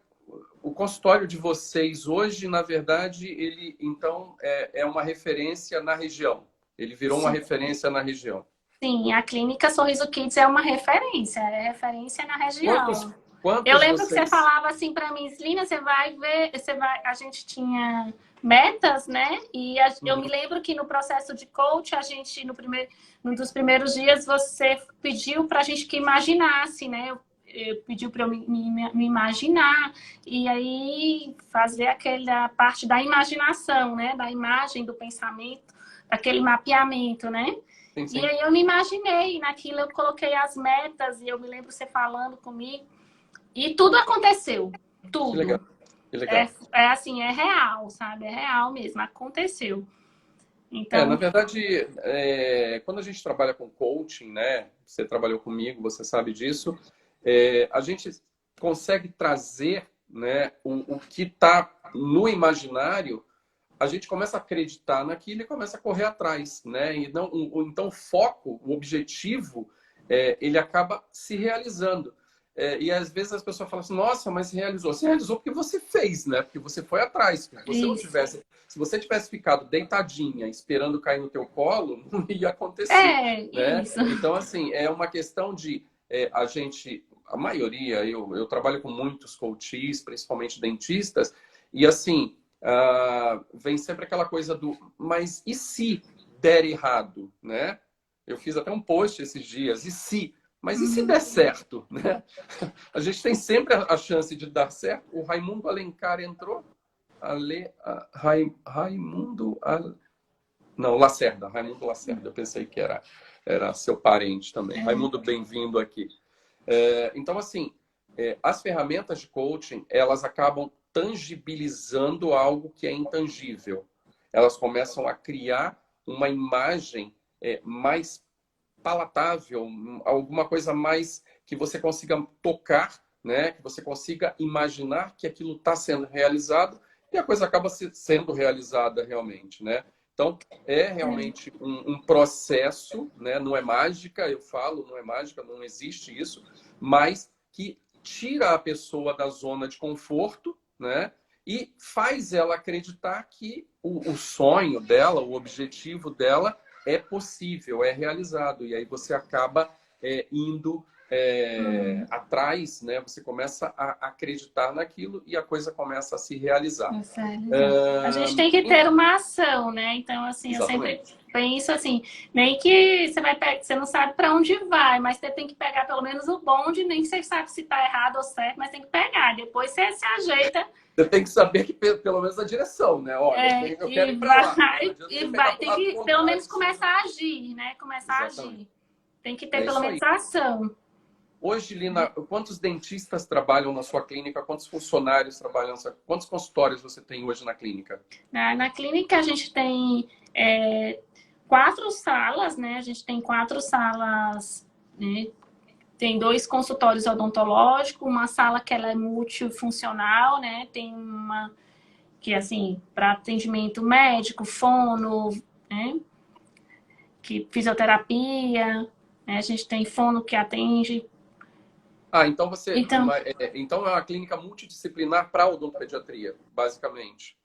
de vocês hoje, na verdade, ele então é uma referência na região. Ele virou uma Sim. referência na região. Sim, a clínica Sorriso Kids é uma referência, é referência na Quantos, região. Eu quantos lembro que você vocês... falava assim para mim, Lina, você vai ver, a gente tinha metas, né? E eu me Uhum. lembro que no processo de coach, a gente, num dos primeiros dias, você pediu para a gente que imaginasse, né? Pediu para eu me imaginar e aí fazer aquela parte da imaginação, né? Da imagem, do pensamento, daquele mapeamento, né? Sim, E sim. aí eu me imaginei, naquilo eu coloquei as metas e eu me lembro você falando comigo. E tudo aconteceu. Que legal, Tudo. que legal. Assim, é real, sabe? É real mesmo, aconteceu. Na Então, verdade, quando a gente trabalha com coaching, né? Você trabalhou comigo, você sabe disso. A gente consegue trazer, né, o que está no imaginário, a gente começa a acreditar naquilo e começa a correr atrás, né? E não, então o foco, o objetivo, ele acaba se realizando. E às vezes as pessoas falam assim, nossa, mas realizou. Você realizou porque você fez, né? Porque você foi atrás. Se você não isso. tivesse, se você tivesse ficado deitadinha, esperando cair no teu colo, não ia acontecer, né? Isso. Então, assim, é uma questão de a maioria, eu trabalho com muitos coaches, principalmente dentistas, e assim, vem sempre aquela coisa do, mas e se der errado, né? Eu fiz até um post esses dias, e se? Mas e se der certo, né? A gente tem sempre a chance de dar certo. O Raimundo Alencar entrou, Raimundo não, Lacerda, Raimundo Lacerda, eu pensei que era seu parente também. Raimundo, bem-vindo aqui. Então, assim, as ferramentas de coaching, elas acabam tangibilizando algo que é intangível. Elas começam a criar uma imagem mais palatável, alguma coisa mais que você consiga tocar, né? Que você consiga imaginar que aquilo está sendo realizado e a coisa acaba sendo realizada realmente, né? Então, é realmente um processo, né? Não é mágica, eu falo, não é mágica, não existe isso, mas que tira a pessoa da zona de conforto, né? E faz ela acreditar que o sonho dela, o objetivo dela é possível, é realizado. E aí você acaba indo atrás, né? Você começa a acreditar naquilo e a coisa começa a se realizar. A gente tem que ter uma ação, né? Então, assim, eu sempre Exatamente. penso assim, nem que você não sabe para onde vai, mas você tem que pegar pelo menos o bonde, nem que você sabe se está errado ou certo, mas tem que pegar. Depois você se ajeita. Você tem que saber que pelo menos a direção, né? Olha, eu quero ir para lá. Não adianta você pegar pro Tem lado que pelo contrário, menos senão... começar a agir, né? Começar a Exatamente. agir. Tem que ter É pelo isso aí. menos ação. Hoje, Lina, quantos dentistas trabalham na sua clínica? Quantos funcionários trabalham? Quantos consultórios você tem hoje na clínica? Na clínica a gente tem 4 salas, né? A gente tem 4 salas, né? Tem 2 consultórios odontológicos, uma sala que ela é multifuncional, né? Tem uma que, assim, para atendimento médico, fono, né? Que fisioterapia, né? A gente tem fono que atende. Ah, então você, Então, então é uma clínica multidisciplinar para odontopediatria, basicamente.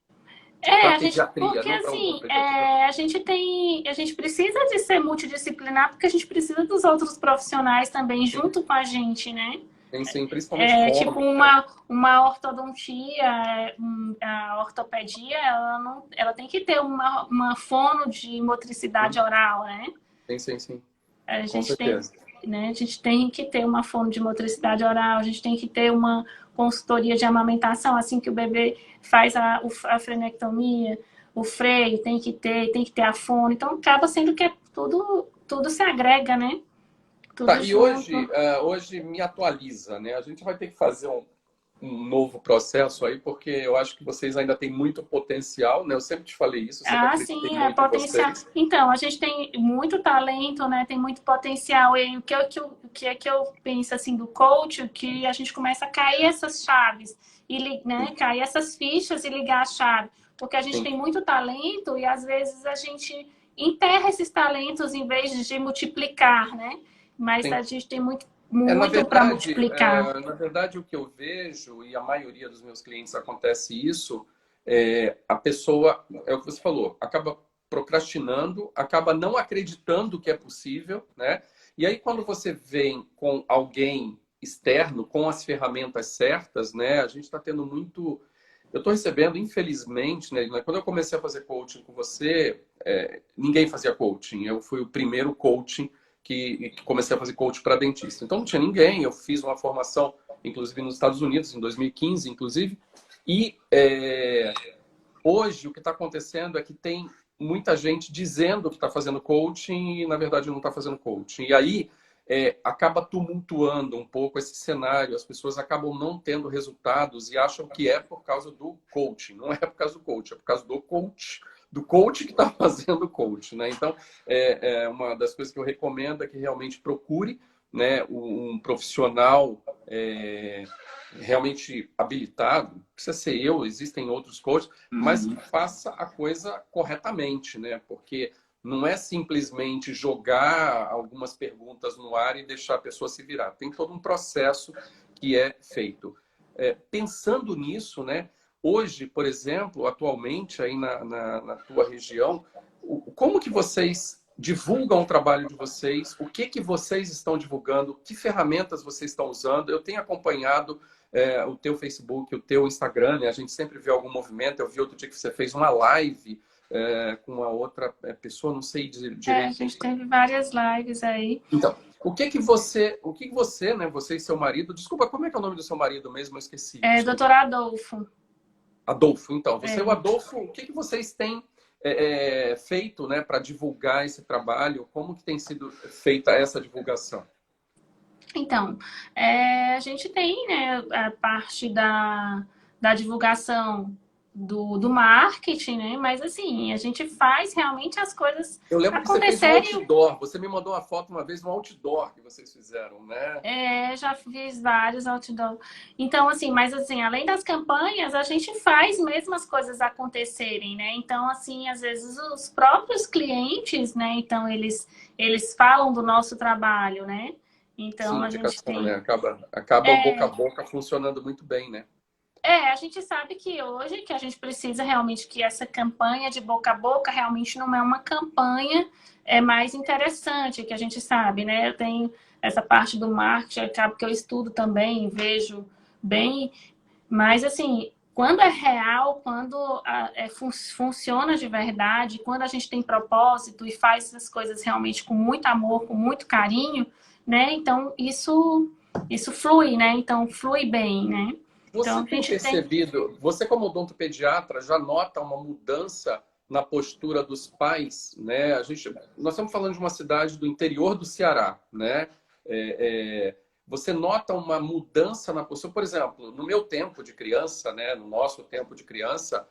Para pediatria, porque não para assim, odontopediatria. a gente precisa de ser multidisciplinar porque a gente precisa dos outros profissionais também Sim, junto com a gente, né? sim, principalmente fono, Tipo né? uma ortodontia, a ortopedia, ela não, ela tem que ter uma fono de motricidade Sim, oral, né? sim, A com gente tem, certeza. né? A gente tem que ter uma fono de motricidade oral, a gente tem que ter uma consultoria de amamentação, assim que o bebê faz a frenectomia, o freio tem que ter a fono. Então, acaba sendo que tudo se agrega, né? Tá, Tudo e hoje, junto. hoje me atualiza, né? A gente vai ter que fazer um novo processo aí, porque eu acho que vocês ainda têm muito potencial, né? Eu sempre te falei isso, eu sempre Ah, acreditei sim, é muito em potencial. vocês. Então, a gente tem muito talento, né? Tem muito potencial. E o que é que eu penso assim do coach, que a gente começa a cair essas chaves e, né, Sim, cair essas fichas e ligar a chave, porque a gente sim, tem muito talento e às vezes a gente enterra esses talentos em vez de multiplicar, né? Mas sim. a gente tem muito para multiplicar. Na verdade, o que eu vejo, e a maioria dos meus clientes acontece isso, a pessoa, é o que você falou, acaba procrastinando, acaba não acreditando que é possível, né? E aí, quando você vem com alguém externo, com as ferramentas certas, né? A gente está tendo muito. Eu estou recebendo, infelizmente, né? Quando eu comecei a fazer coaching com você, ninguém fazia coaching. Eu fui o primeiro coaching que comecei a fazer coaching para dentista. Então não tinha ninguém. Eu fiz uma formação, inclusive nos Estados Unidos, em 2015, inclusive. E hoje o que está acontecendo é que tem muita gente dizendo que está fazendo coaching e na verdade não está fazendo coaching. E aí acaba tumultuando um pouco esse cenário. As pessoas acabam não tendo resultados e acham que é por causa do coaching. Não é por causa do coach, é por causa do coach que está fazendo coach, né? Então, uma das coisas que eu recomendo é que realmente procure, né, um profissional realmente habilitado. Não precisa ser eu, existem outros coaches, mas que faça a coisa corretamente, né? Porque não é simplesmente jogar algumas perguntas no ar e deixar a pessoa se virar. Tem todo um processo que é feito. Pensando nisso, né? Hoje, por exemplo, atualmente aí na tua região, como que vocês divulgam o trabalho de vocês? O que vocês estão divulgando? Que ferramentas vocês estão usando? Eu tenho acompanhado o teu Facebook, o teu Instagram, né? A gente sempre vê algum movimento. Eu vi outro dia que você fez uma live com uma outra pessoa, não sei A direito. gente teve várias lives aí. Então, o que você, né? Você e seu marido, desculpa, como é que é o nome do seu marido mesmo? Eu esqueci, Doutor desculpa. Adolfo. Adolfo, então, você e o É. Adolfo, o que vocês têm feito, né, para divulgar esse trabalho? Como que tem sido feita essa divulgação? Então, a gente tem, né, a parte da divulgação do marketing, né? Mas assim, a gente faz realmente as coisas Eu lembro que você fez um acontecerem. outdoor. Você me mandou uma foto uma vez de um outdoor que vocês fizeram, né? Já fiz vários outdoor. Então, assim, mas assim, além das campanhas, a gente faz mesmo as coisas acontecerem, né? Então, assim, às vezes os próprios clientes, né? Então, eles falam do nosso trabalho, né? Então, Sim, a gente indicação, né? tem. Acaba o boca a boca funcionando muito bem, né? A gente sabe que hoje que a gente precisa realmente que essa campanha de boca a boca realmente não é uma campanha mais interessante, que a gente sabe, né? Eu tenho essa parte do marketing, acaba que eu estudo também, vejo bem, mas assim, quando é real, quando funciona de verdade, quando a gente tem propósito e faz as coisas realmente com muito amor, com muito carinho, né? Então isso flui, né? Então flui bem, né? Então Você a tem gente tem. percebido, você como odontopediatra já nota uma mudança na postura dos pais, né? Nós estamos falando de uma cidade do interior do Ceará, né? você nota uma mudança na postura? Por exemplo, no meu tempo de criança, né, no nosso tempo de criança,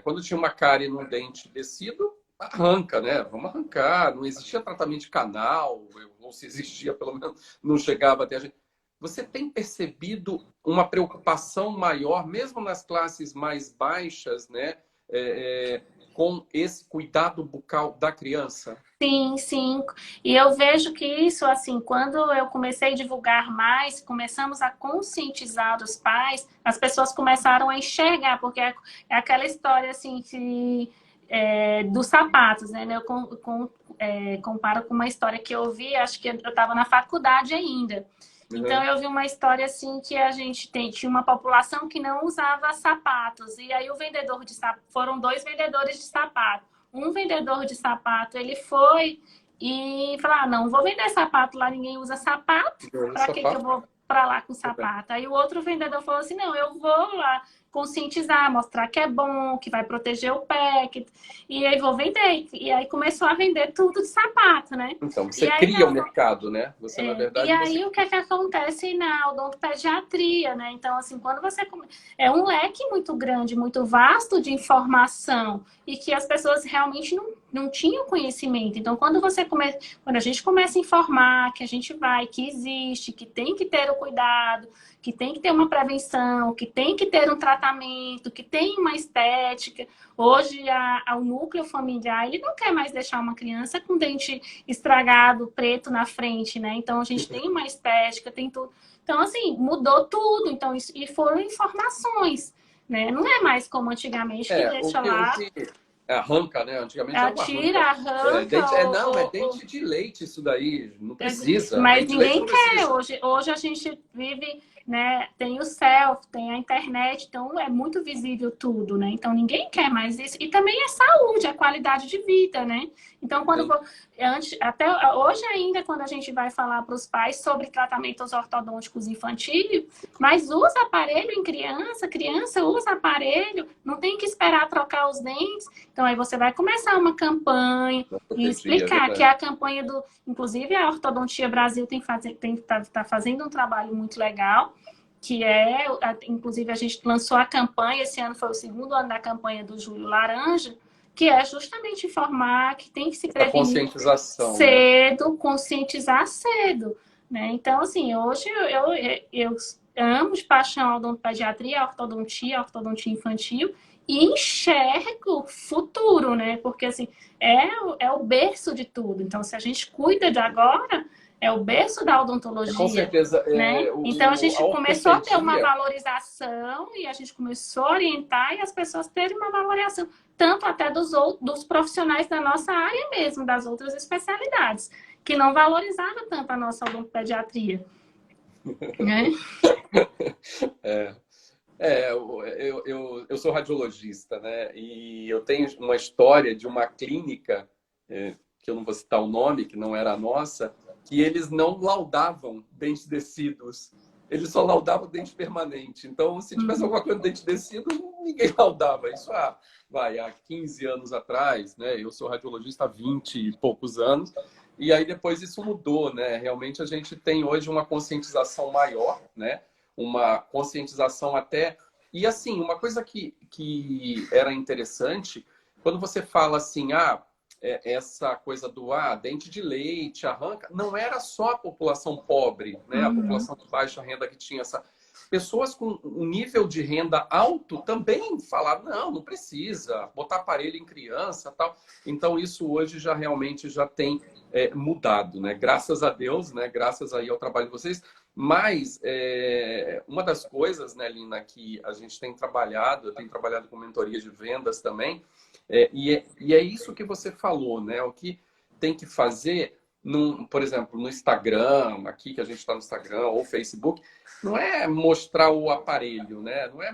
quando tinha uma cárie no dente descido, arranca, né? Vamos arrancar. Não existia tratamento de canal, ou se existia, pelo menos não chegava até a gente. Você tem percebido uma preocupação maior, mesmo nas classes mais baixas, né? Com esse cuidado bucal da criança? Sim, sim. E eu vejo que isso, assim, quando eu comecei a divulgar mais, começamos a conscientizar os pais, as pessoas começaram a enxergar, porque é aquela história, assim, dos sapatos, né? Eu comparo com uma história que eu vi, acho que eu estava na faculdade ainda. Então, eu vi uma história assim que a gente tinha uma população que não usava sapatos. E aí o vendedor de sapato, foram dois vendedores de sapato. Um vendedor de sapato, ele foi e falou: ah, não vou vender sapato lá, ninguém usa sapato. Para que eu vou para lá com sapato? Aí o outro vendedor falou assim: não, eu vou lá conscientizar, mostrar que é bom, que vai proteger o pé, e aí vou vender. E aí começou a vender tudo de sapato, né? Então, você aí, cria o mercado, né? Você, na e verdade, aí, você... o que é que acontece na odontopediatria, né? Então, assim, quando você... É um leque muito grande, muito vasto de informação e que as pessoas realmente não tinham conhecimento. Então, quando a gente começa a informar que a gente vai, que existe, que tem que ter o cuidado, que tem que ter uma prevenção, que tem que ter um tratamento, que tem uma estética. Hoje, o núcleo familiar, ele não quer mais deixar uma criança com dente estragado, preto na frente, né? Então, a gente tem uma estética, tem tudo. Então, assim, mudou tudo. Então, e foram informações, né? Não é mais como antigamente, que deixa lá... Arranca, né? Antigamente era uma Atira, arranca. arranca, Não, é dente de leite isso daí. Não precisa. mas Dente de leite ninguém não quer. precisa. Hoje a gente vive, né? Tem o selfie, tem a internet, então é muito visível tudo, né? Então ninguém quer mais isso. E também é saúde, é qualidade de vida, né? Então, até hoje ainda, quando a gente vai falar para os pais sobre tratamentos ortodônticos infantis, mas usa aparelho em criança usa aparelho, não tem que esperar trocar os dentes. Então, aí você vai começar uma campanha e explicar que a campanha do... Inclusive, a Ortodontia Brasil tá fazendo um trabalho muito legal, que inclusive, a gente lançou a campanha, esse ano foi o segundo ano da campanha do Julho Laranja, que é justamente informar que tem que se prevenir conscientização, cedo, né? Conscientizar cedo, né? Então, assim, hoje eu amo de paixão a odontopediatria, a ortodontia infantil, e enxergo futuro, né? Porque, assim, é o berço de tudo. Então, se a gente cuida de agora, é o berço da odontologia. Com certeza. Né? Então, a gente começou a ter uma valorização e a gente começou a orientar e as pessoas terem uma valorização, tanto até dos profissionais da nossa área mesmo, das outras especialidades, que não valorizavam tanto a nossa odontopediatria. Né? Eu sou radiologista, né? E eu tenho uma história de uma clínica, que eu não vou citar o nome, que não era a nossa, que eles não laudavam dentes descidos. Eles só laudavam dente permanente. Então, se tivesse alguma coisa no dente descido, ninguém laudava. Isso há 15 anos atrás, né? Eu sou radiologista há 20 e poucos anos. E aí depois isso mudou, né? Realmente a gente tem hoje uma conscientização maior, né? Uma conscientização até... E assim, uma coisa que era interessante, quando você fala assim, essa coisa do dente de leite, arranca, não era só a população pobre, né? A população de baixa renda que tinha essa... Pessoas com um nível de renda alto também falaram, não precisa botar aparelho em criança, tal. Então isso hoje já realmente já tem mudado, né? Graças a Deus, né? Graças aí ao trabalho de vocês. Mas uma das coisas, né, Lina, que a gente tem trabalhado, eu tenho trabalhado com mentoria de vendas também, e é isso que você falou, né? O que tem que fazer, por exemplo, no Instagram, aqui que a gente está no Instagram ou Facebook, não é mostrar o aparelho, né? Não é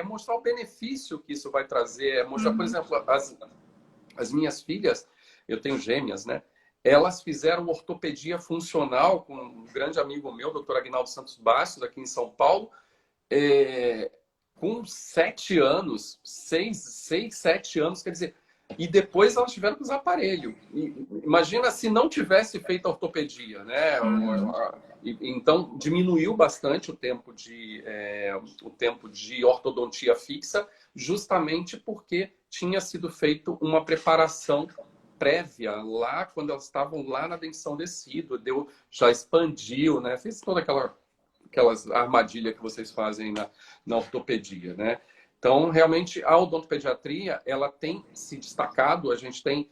mostrar o benefício que isso vai trazer, é mostrar, por exemplo, as minhas filhas, eu tenho gêmeas, né? Elas fizeram ortopedia funcional com um grande amigo meu, doutor Aguinaldo Santos Bastos, aqui em São Paulo, com 7 anos, 7 anos, quer dizer, e depois elas tiveram que usar aparelho. Imagina se não tivesse feito a ortopedia, né? Então, diminuiu bastante o tempo de ortodontia fixa, justamente porque tinha sido feito uma preparação prévia lá, quando elas estavam lá na dentição decídua, já expandiu, né? Fez toda aquelas armadilhas que vocês fazem na ortopedia, né? Então, realmente, a odontopediatria, ela tem se destacado, a gente tem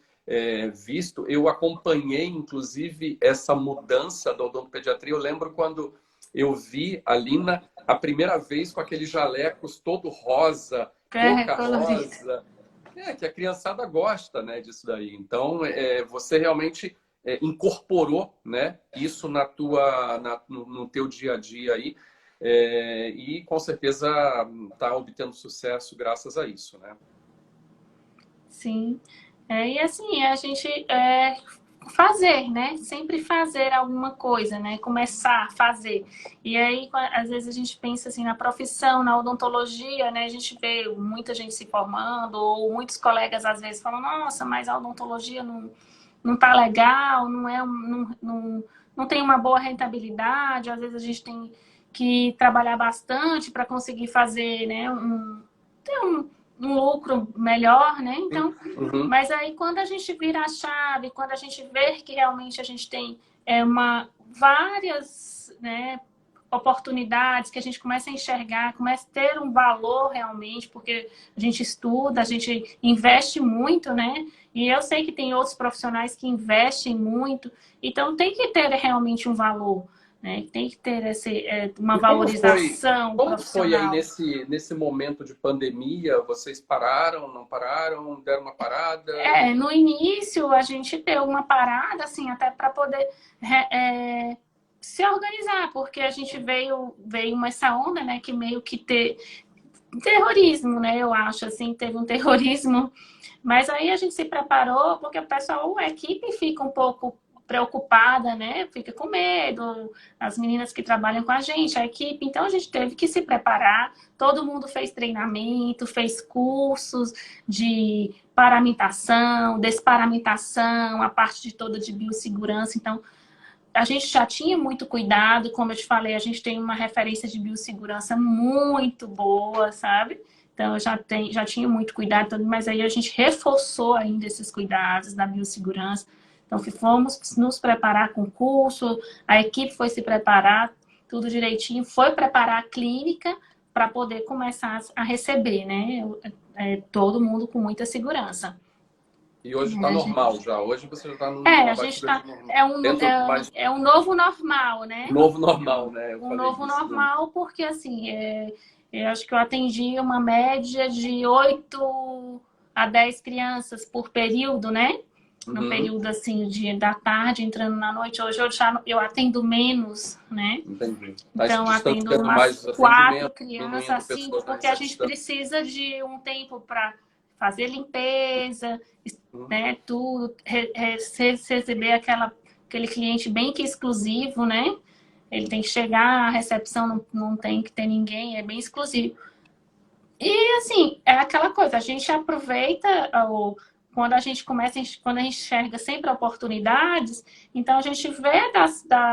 visto, eu acompanhei, inclusive, essa mudança da odontopediatria. Eu lembro quando eu vi a Lina a primeira vez com aqueles jalecos todo rosa, touca rosa, que a criançada gosta, né, disso daí. Então, você realmente incorporou, né, isso no teu dia a dia aí, e com certeza está obtendo sucesso graças a isso, né? Sim. E assim, a gente fazer, né? Sempre fazer alguma coisa, né? Começar a fazer. E aí, às vezes, a gente pensa assim na profissão, na odontologia, né? A gente vê muita gente se formando, ou muitos colegas às vezes falam, nossa, mas a odontologia não tá legal, não tem uma boa rentabilidade, às vezes a gente tem que trabalhar bastante para conseguir fazer, né? Ter um lucro melhor, né? Então, Uhum. mas aí quando a gente vira a chave, quando a gente vê que realmente a gente tem várias, né, oportunidades, que a gente começa a enxergar, começa a ter um valor realmente, porque a gente estuda, a gente investe muito, né? E eu sei que tem outros profissionais que investem muito, então tem que ter realmente um valor, né? Tem que ter uma E valorização como foi aí profissional. nesse momento de pandemia? Vocês pararam, não pararam, deram uma parada? No início a gente deu uma parada, assim, até para poder se organizar, porque a gente veio essa onda, né, que meio que terrorismo, né, eu acho, assim, teve um terrorismo, mas aí a gente se preparou, porque o pessoal, a equipe fica um pouco preocupada, né, fica com medo, as meninas que trabalham com a gente, a equipe, então a gente teve que se preparar, todo mundo fez treinamento, fez cursos de paramentação, desparamentação, a parte de toda de biossegurança, então a gente já tinha muito cuidado, como eu te falei, a gente tem uma referência de biossegurança muito boa, sabe? Então, eu já tinha muito cuidado, mas aí a gente reforçou ainda esses cuidados da biossegurança. Então, fomos nos preparar com o curso, a equipe foi se preparar, tudo direitinho, foi preparar a clínica para poder começar a receber, né? Todo mundo com muita segurança. E hoje está normal já. Hoje você já está A numa gente batida tá. de normal. Dentro mais É um novo normal, né? novo normal, né? Eu Um falei novo isso. normal, porque assim, eu acho que eu atendi uma média de 8 a 10 crianças por período, né? No Uhum, período assim da tarde, entrando na noite. Hoje eu atendo menos, né? entendi. Está se Então, atendo distanciando mais umas dos 4 atendimentos, crianças, diminuindo assim, pessoas porque nessa a gente distância. precisa de um tempo para fazer limpeza, né? Tudo, receber aquele cliente bem que exclusivo, né? Ele tem que chegar, a recepção não tem que ter ninguém, é bem exclusivo. E assim, é aquela coisa, a gente aproveita quando a gente quando a gente enxerga sempre oportunidades, então a gente vê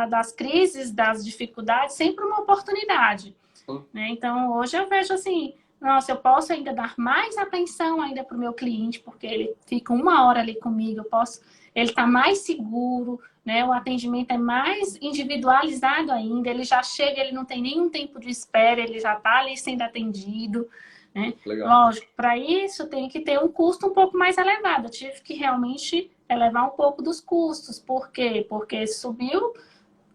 das crises, das dificuldades, sempre uma oportunidade. Né? Então hoje eu vejo assim, nossa, eu posso ainda dar mais atenção ainda para o meu cliente, porque ele fica 1 hora ali comigo, ele está mais seguro, né? O atendimento é mais individualizado ainda, ele já chega, ele não tem nenhum tempo de espera, ele já está ali sendo atendido. Né? Legal. Lógico, para isso tem que ter um custo um pouco mais elevado. Eu tive que realmente elevar um pouco dos custos. Por quê? Porque subiu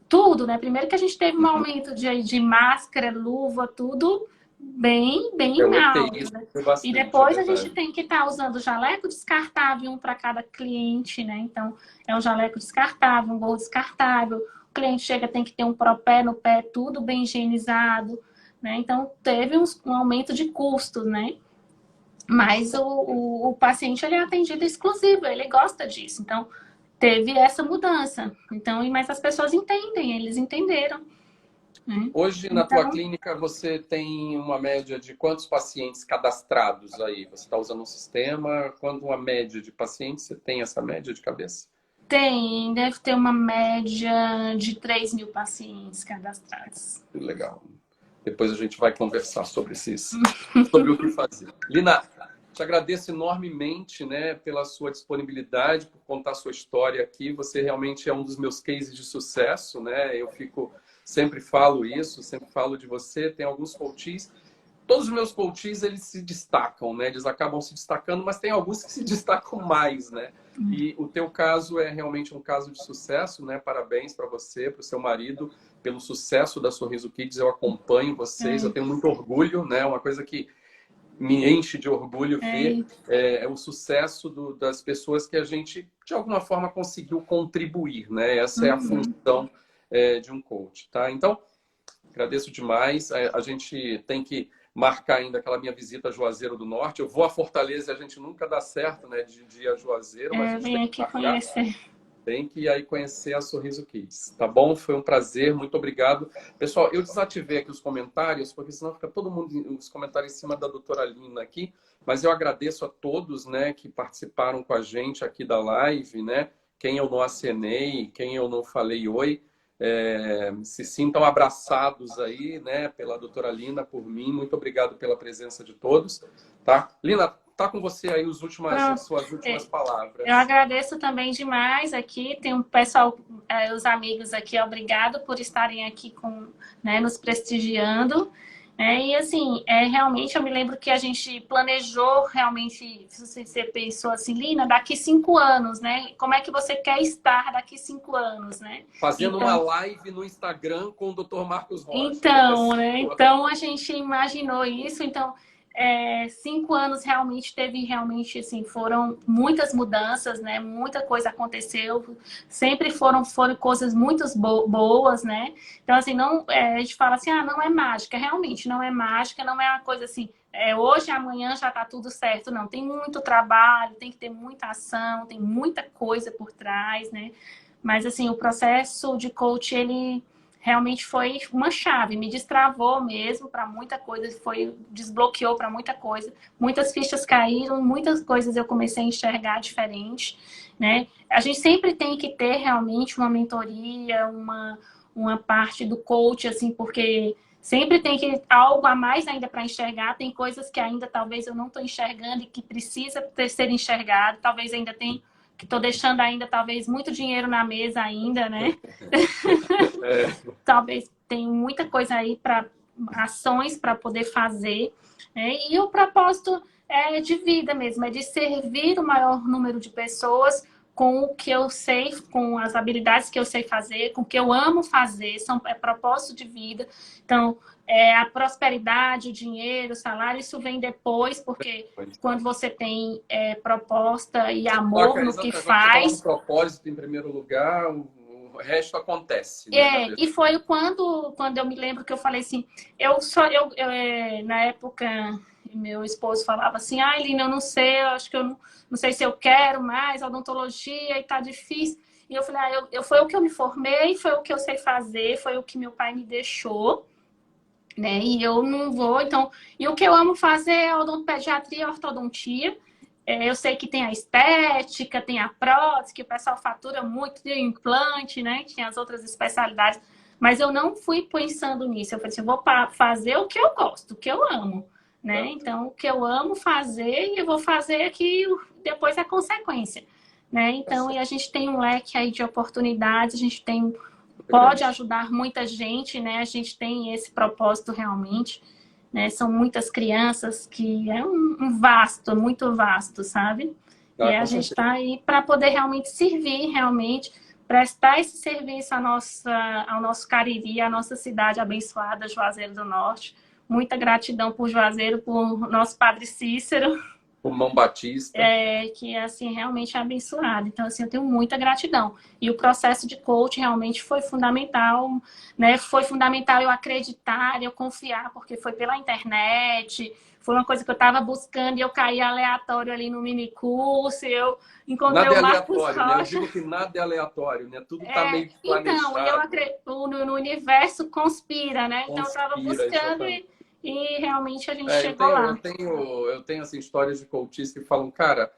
tudo, né? Primeiro que a gente teve um aumento de máscara, luva, tudo bem Eu notei alto, isso né? E bastante, é depois a gente verdade. tem que estar usando jaleco descartável, um para cada cliente, né? Então, é um jaleco descartável, um gorro descartável. O cliente chega, tem que ter um propé no pé, tudo bem higienizado, né? Então, teve um aumento de custos, né? Mas o paciente, ele é atendido exclusivo, ele gosta disso. Então, teve essa mudança. Então, mas as pessoas entendem, eles entenderam. Né? Hoje, na tua Então, clínica, você tem uma média de quantos pacientes cadastrados aí? Você está usando um sistema? Quanto uma média de pacientes? Você tem essa média de cabeça? Tem, deve ter uma média de 3.000 pacientes cadastrados. Legal. Depois a gente vai conversar sobre sobre o que fazer. Lina, te agradeço enormemente, né, pela sua disponibilidade, por contar a sua história aqui. Você realmente é um dos meus cases de sucesso, né? Sempre falo isso, sempre falo de você. Tem alguns coaches. Todos os meus coaches, eles se destacam, né? Eles acabam se destacando, mas tem alguns que se destacam mais, né? E o teu caso é realmente um caso de sucesso, né? Parabéns para você, para o seu marido, pelo sucesso da Sorriso Kids. Eu acompanho vocês, eu tenho muito orgulho, né? Uma coisa que me enche de orgulho ver o sucesso das pessoas que a gente, de alguma forma, conseguiu contribuir, né? Essa é a função de um coach, tá? Então, agradeço demais. A gente tem que marcar ainda aquela minha visita a Juazeiro do Norte. Eu vou a Fortaleza e a gente nunca dá certo, né, de ir a Juazeiro, mas a gente Vem aqui conhecer. Tem que ir aí conhecer a Sorriso Kids, tá bom? Foi um prazer, muito obrigado. Pessoal, eu desativei aqui os comentários, porque senão fica todo mundo os comentários em cima da doutora Lina aqui, mas eu agradeço a todos, né, que participaram com a gente aqui da live, né? Quem eu não acenei, quem eu não falei oi, se sintam abraçados aí, né, pela doutora Lina, por mim. Muito obrigado pela presença de todos, tá? Lina, tá com você aí as suas últimas palavras. Eu agradeço também demais aqui. Tem um pessoal, os amigos aqui, obrigado por estarem aqui nos prestigiando. E assim, realmente eu me lembro que a gente planejou realmente, se você pensou assim, Lina, daqui 5 anos, né? Como é que você quer estar daqui 5 anos, né? Fazendo uma live no Instagram com o Dr. Marcos Rocha. Então, né? Então a gente imaginou isso, então 5 anos realmente assim, foram muitas mudanças, né? Muita coisa aconteceu, sempre foram coisas muito boas, né? Então, assim, não, a gente fala assim, não é mágica, realmente não é mágica, não é uma coisa assim, hoje, amanhã já tá tudo certo, não. Tem muito trabalho, tem que ter muita ação, tem muita coisa por trás, né? Mas, assim, o processo de coach, ele realmente foi uma chave, me destravou mesmo para muita coisa, desbloqueou para muita coisa, muitas fichas caíram, muitas coisas eu comecei a enxergar diferente, né? A gente sempre tem que ter realmente uma mentoria, uma parte do coach, assim, porque sempre tem que algo a mais ainda para enxergar, tem coisas que ainda talvez eu não estou enxergando e que precisa ser enxergado, talvez ainda tem que estou deixando ainda, talvez, muito dinheiro na mesa ainda, né? Talvez tenha muita coisa aí para ações para poder fazer. E o propósito é de vida mesmo, é de servir o maior número de pessoas com o que eu sei, com as habilidades que eu sei fazer, com o que eu amo fazer, é propósito de vida. Então, a prosperidade, o dinheiro, o salário, isso vem depois, porque quando você tem proposta e amor no que faz... Você coloca o propósito em primeiro lugar, o resto acontece. Né, e foi quando eu me lembro que eu falei assim, na época, meu esposo falava assim, Lina, eu não sei, eu acho que eu não sei se eu quero mais odontologia e tá difícil. E eu falei, foi o que eu me formei, foi o que eu sei fazer, foi o que meu pai me deixou, né? E eu não vou, então... E o que eu amo fazer é odontopediatria e ortodontia. Eu sei que tem a estética, tem a prótese, que o pessoal fatura muito, tem o implante, né? Tem as outras especialidades. Mas eu não fui pensando nisso. Eu falei assim, eu vou fazer o que eu gosto, o que eu amo, né? Então, o que eu amo fazer, eu vou fazer aqui, depois é consequência, né? Então, e a gente tem um leque aí de oportunidades, a gente pode ajudar muita gente, né? A gente tem esse propósito realmente, né? São muitas crianças que é muito vasto, sabe? E a gente está aí para poder realmente servir, realmente prestar esse serviço ao nosso Cariri, à nossa cidade abençoada, Juazeiro do Norte. Muita gratidão por Juazeiro, por nosso Padre Cícero. O Mão Batista. Que é, assim, realmente abençoado. Então, assim, eu tenho muita gratidão. E o processo de coach realmente foi fundamental, né? Foi fundamental eu acreditar, eu confiar, porque foi pela internet, foi uma coisa que eu estava buscando e eu caí aleatório ali no mini curso, eu encontrei o Marcos Rocha. Né? Eu digo que nada é aleatório, né? Tudo está meio planejado. Então, eu acredito, no universo conspira, né? Então, eu estava buscando e realmente a gente chegou lá. Eu tenho assim, histórias de coaches que falam, cara,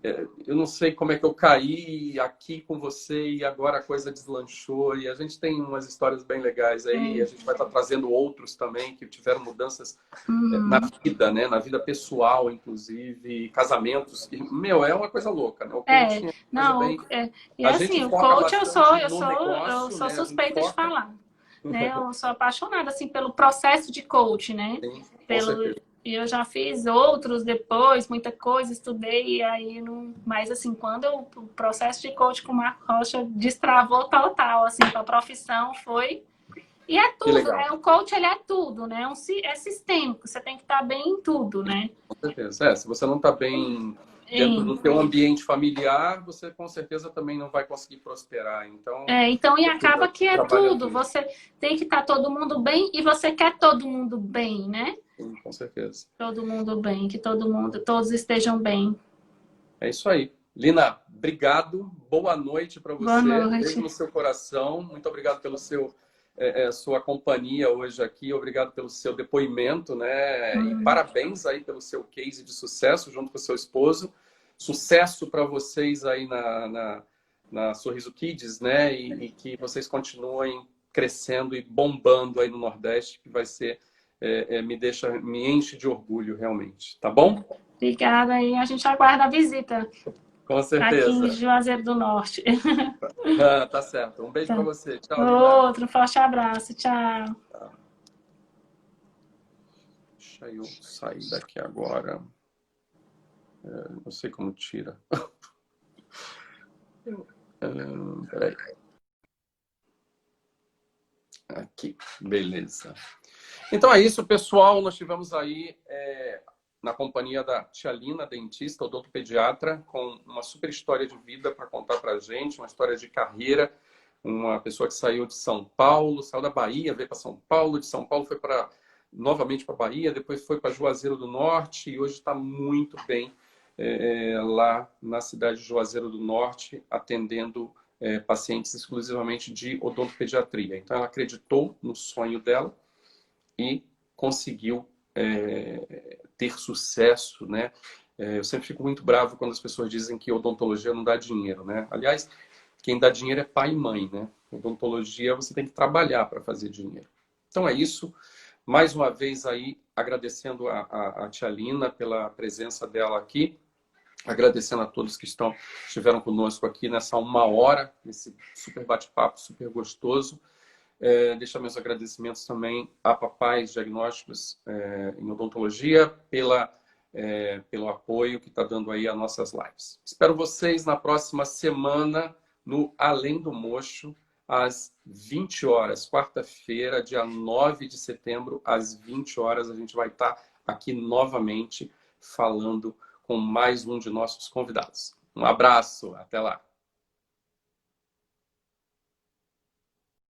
eu não sei como é que eu caí aqui com você e agora a coisa deslanchou. E a gente tem umas histórias bem legais aí. A gente vai estar trazendo outros também que tiveram mudanças na vida, né? Na vida pessoal, inclusive, casamentos. E, meu, é uma coisa louca, né? O coaching é uma coisa não, bem... e A gente assim, o foca coach bastante eu no sou, eu negócio, sou né? A gente suspeita de foca... falar, né? Eu sou apaixonada, assim, pelo processo de coach, né? Sim, com Pelo, certeza. e eu já fiz outros depois, muita coisa, estudei, e aí não. Mas assim, quando o processo de coach com o Marco Rocha destravou total, assim, para a profissão, foi. E é Que tudo, legal. né? O coach, ele é tudo, né? É sistêmico, você tem que estar bem em tudo, né? Com certeza. Se você não está bem dentro do teu ambiente familiar, você com certeza também não vai conseguir prosperar. Então, Então, e acaba precisa que é trabalhar tudo. junto. Você tem que estar todo mundo bem e você quer todo mundo bem, né? Sim, com certeza. Todo mundo bem, que todo mundo, todos estejam bem. É isso aí. Lina, obrigado. Boa noite para Boa você. Beijo no noite. seu coração. Muito obrigado pelo sua companhia hoje aqui. Obrigado pelo seu depoimento, né? E parabéns aí pelo seu case de sucesso junto com o seu esposo. Sucesso para vocês aí na Sorriso Kids, né? E que vocês continuem crescendo e bombando aí no Nordeste, que vai ser me enche de orgulho realmente. Tá bom? Obrigada e a gente aguarda a visita Com aqui em certeza. Juazeiro do Norte. Ah, tá certo. Um beijo para Então, você. Tchau, Lina. outro forte abraço. Tchau. Deixa eu sair daqui agora. Não sei como tira. Peraí. Aqui, beleza. Então é isso, pessoal. Nós tivemos aí na companhia da tia Lina, dentista, odontopediatra, com uma super história de vida para contar para a gente, uma história de carreira. Uma pessoa que saiu de São Paulo, saiu da Bahia, veio para São Paulo, de São Paulo foi novamente para Bahia, depois foi para Juazeiro do Norte e hoje está muito bem lá na cidade de Juazeiro do Norte, atendendo pacientes exclusivamente de odontopediatria. Então ela acreditou no sonho dela e conseguiu ter sucesso, né? Eu sempre fico muito bravo quando as pessoas dizem que odontologia não dá dinheiro, né? Aliás, quem dá dinheiro é pai e mãe, né? Odontologia você tem que trabalhar para fazer dinheiro. Então é isso. Mais uma vez aí, agradecendo a tia Lina pela presença dela aqui, agradecendo a todos que estiveram conosco aqui nessa 1 hora, nesse super bate-papo, super gostoso. Deixar meus agradecimentos também a Papais Diagnósticos em Odontologia pelo apoio que está dando aí às nossas lives. Espero vocês na próxima semana no Além do Mocho, às 20 horas, quarta-feira, dia 9 de setembro, às 20 horas, a gente vai estar aqui novamente falando com mais um de nossos convidados. Um abraço, até lá!